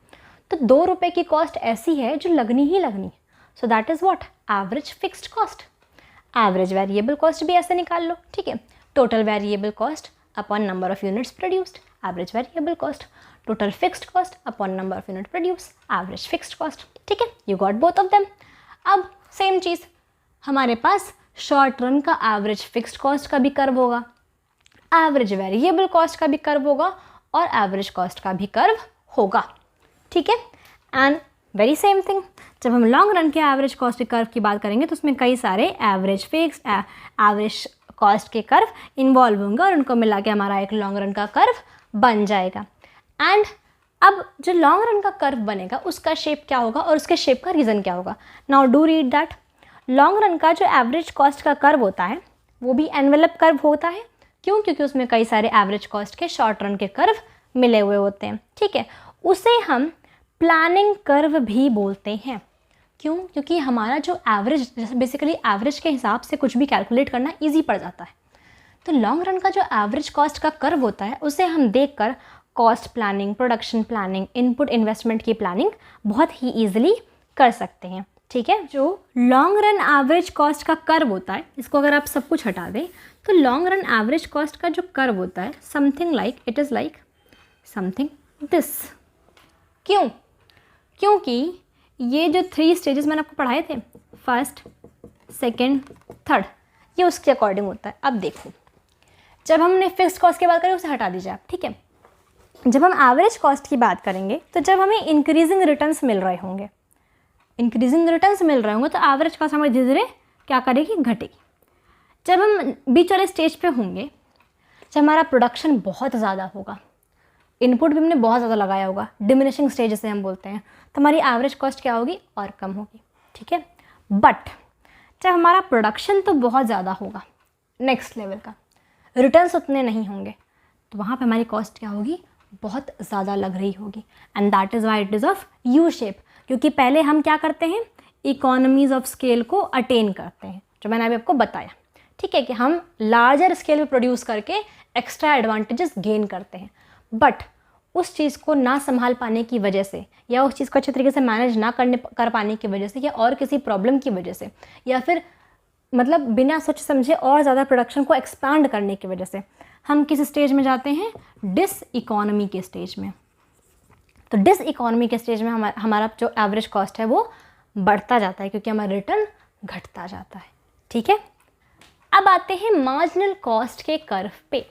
तो 2 रुपये की कॉस्ट ऐसी है जो लगनी ही लगनी है। So that is what, average fixed cost. Average variable cost भी ऐसे निकाल लो। ठीक है, total variable cost upon number of units produced, average variable cost, total fixed cost upon number of unit produce, average fixed cost. ठीक है, you got both of them. अब same चीज़ हमारे पास short run का एवरेज फिक्स्ड कॉस्ट का भी curve होगा, average variable cost का भी कर्व होगा और एवरेज कॉस्ट का भी कर्व होगा। ठीक है, एंड वेरी सेम थिंग, जब हम लॉन्ग रन के एवरेज कॉस्ट के कर्व की बात करेंगे तो उसमें कई सारे एवरेज फिक्स्ड एवरेज कॉस्ट के कर्व इन्वॉल्व होंगे और उनको मिला के हमारा एक लॉन्ग रन का कर्व बन जाएगा। एंड अब जो लॉन्ग रन का कर्व बनेगा उसका शेप क्या होगा और उसके शेप का रीज़न क्या होगा। Now do read that. Long run का जो एवरेज कॉस्ट का कर्व होता है वो भी एनवेलप कर्व होता है। क्यों? क्योंकि उसमें कई सारे एवरेज कॉस्ट के शॉर्ट रन के कर्व मिले हुए होते हैं। ठीक है, उसे हम प्लानिंग कर्व भी बोलते हैं। क्यों? क्योंकि हमारा जो एवरेज, जैसे बेसिकली एवरेज के हिसाब से कुछ भी कैलकुलेट करना ईजी पड़ जाता है। तो लॉन्ग रन का जो एवरेज कॉस्ट का कर्व होता है उसे हम देखकर cost planning, production planning, input investment की प्लानिंग बहुत ही ईजिली कर सकते हैं। ठीक है, जो लॉन्ग रन एवरेज कॉस्ट का कर्व होता है, इसको अगर आप सब कुछ हटा दें तो लॉन्ग रन एवरेज कॉस्ट का जो कर्व होता है something like, it is like something this. क्यों? क्योंकि ये जो 3 स्टेजेस मैंने आपको पढ़ाए थे, फर्स्ट, सेकेंड, थर्ड, ये उसके अकॉर्डिंग होता है। अब देखो, जब हमने फिक्स्ड कॉस्ट की बात करें उसे हटा दीजिए आप। ठीक है, जब हम एवरेज कॉस्ट की बात करेंगे तो जब हमें इंक्रीजिंग रिटर्न्स मिल रहे होंगे, तो एवरेज कॉस्ट हमारी धीरे धीरे क्या करेगी, घटेगी। जब हम बीच वाले स्टेज पे होंगे, जब हमारा प्रोडक्शन बहुत ज़्यादा होगा, इनपुट भी हमने बहुत ज़्यादा लगाया होगा, डिमिनिशिंग स्टेज जैसे हम बोलते हैं, तो हमारी एवरेज कॉस्ट क्या होगी, और कम होगी। ठीक है, बट जब हमारा प्रोडक्शन तो बहुत ज़्यादा होगा, नेक्स्ट लेवल का, रिटर्न्स उतने नहीं होंगे, तो वहाँ पे हमारी कॉस्ट क्या होगी, बहुत ज़्यादा लग रही होगी। And that is why it is of U shape. क्योंकि पहले हम क्या करते हैं, इकोनॉमीज़ ऑफ स्केल को अटेन करते हैं, जो मैंने अभी आपको बताया। ठीक है, कि हम लार्जर स्केल पे प्रोड्यूस करके एक्स्ट्रा एडवांटेजेस गेन करते हैं। बट उस चीज़ को ना संभाल पाने की वजह से, या उस चीज़ को अच्छे तरीके से मैनेज ना कर पाने की वजह से, या और किसी प्रॉब्लम की वजह से, या फिर मतलब बिना सोच समझे और ज़्यादा प्रोडक्शन को एक्सपांड करने की वजह से हम किस स्टेज में जाते हैं, डिस इकोनॉमी के स्टेज में। तो डिस इकोनॉमी के स्टेज में हमारा जो एवरेज कॉस्ट है वो बढ़ता जाता है, क्योंकि हमारा रिटर्न घटता जाता है। ठीक है, अब आते हैं मार्जिनल कॉस्ट के कर्व पे।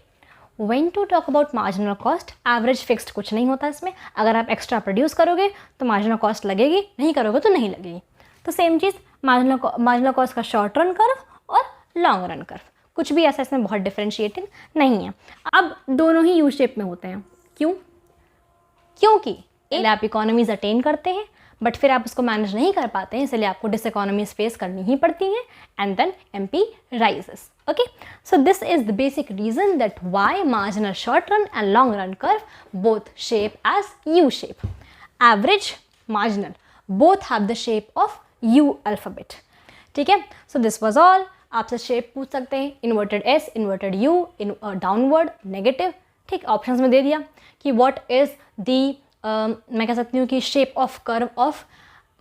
When to talk about marginal cost, average fixed कुछ नहीं होता इसमें। अगर आप एक्स्ट्रा प्रोड्यूस करोगे तो मार्जिनल कॉस्ट लगेगी, नहीं करोगे तो नहीं लगेगी। तो सेम चीज़, मार्जिनल कॉस्ट का शॉर्ट रन कर्व और लॉन्ग रन कर्व, कुछ भी ऐसा इसमें बहुत डिफरेंशिएटिंग नहीं है। अब दोनों ही यू शेप में होते हैं। क्यों? क्योंकि आप इकोनॉमीज अटेन करते हैं बट फिर आप उसको मैनेज नहीं कर पाते हैं, इसलिए आपको डिसइकोनॉमीज फेस करनी ही पड़ती हैं, and then MP rises. Okay, so this is the basic reason that why marginal short run and long run curve both shape as U shape. Average, marginal, both have the shape of U alphabet. ठीक है, so this was all. आपसे shape पूछ सकते हैं, inverted S, inverted you, downward, negative. ठीक, options में दे दिया कि व्हाट इज दी, मैं कह सकती हूँ कि shape of curve of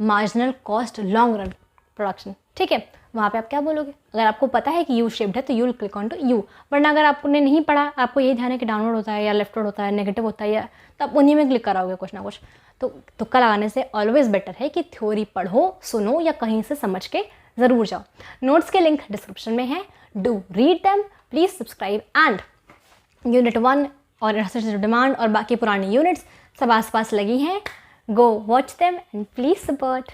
marginal cost long run production. ठीक है, वहाँ पे आप क्या बोलोगे? अगर आपको पता है कि यू शेप्ड है तो you will click on to you. वरना अगर आपने नहीं पढ़ा, आपको यही ध्यान है कि डाउनवर्ड होता है या लेफ्टवर्ड होता है, नेगेटिव होता है, या तो आप उन्हीं में क्लिक कराओगे कुछ ना कुछ. तो तुक्का लगाने से ऑलवेज बेटर है कि थ्योरी पढ़ो, सुनो या कहीं से समझ के ज़रूर जाओ. नोट्स के लिंक डिस्क्रिप्शन में है. Do read them, please subscribe. And unit 1 और डिमांड और बाकी पुरानी यूनिट्स सब आस पास लगी हैं. Go watch them and please support.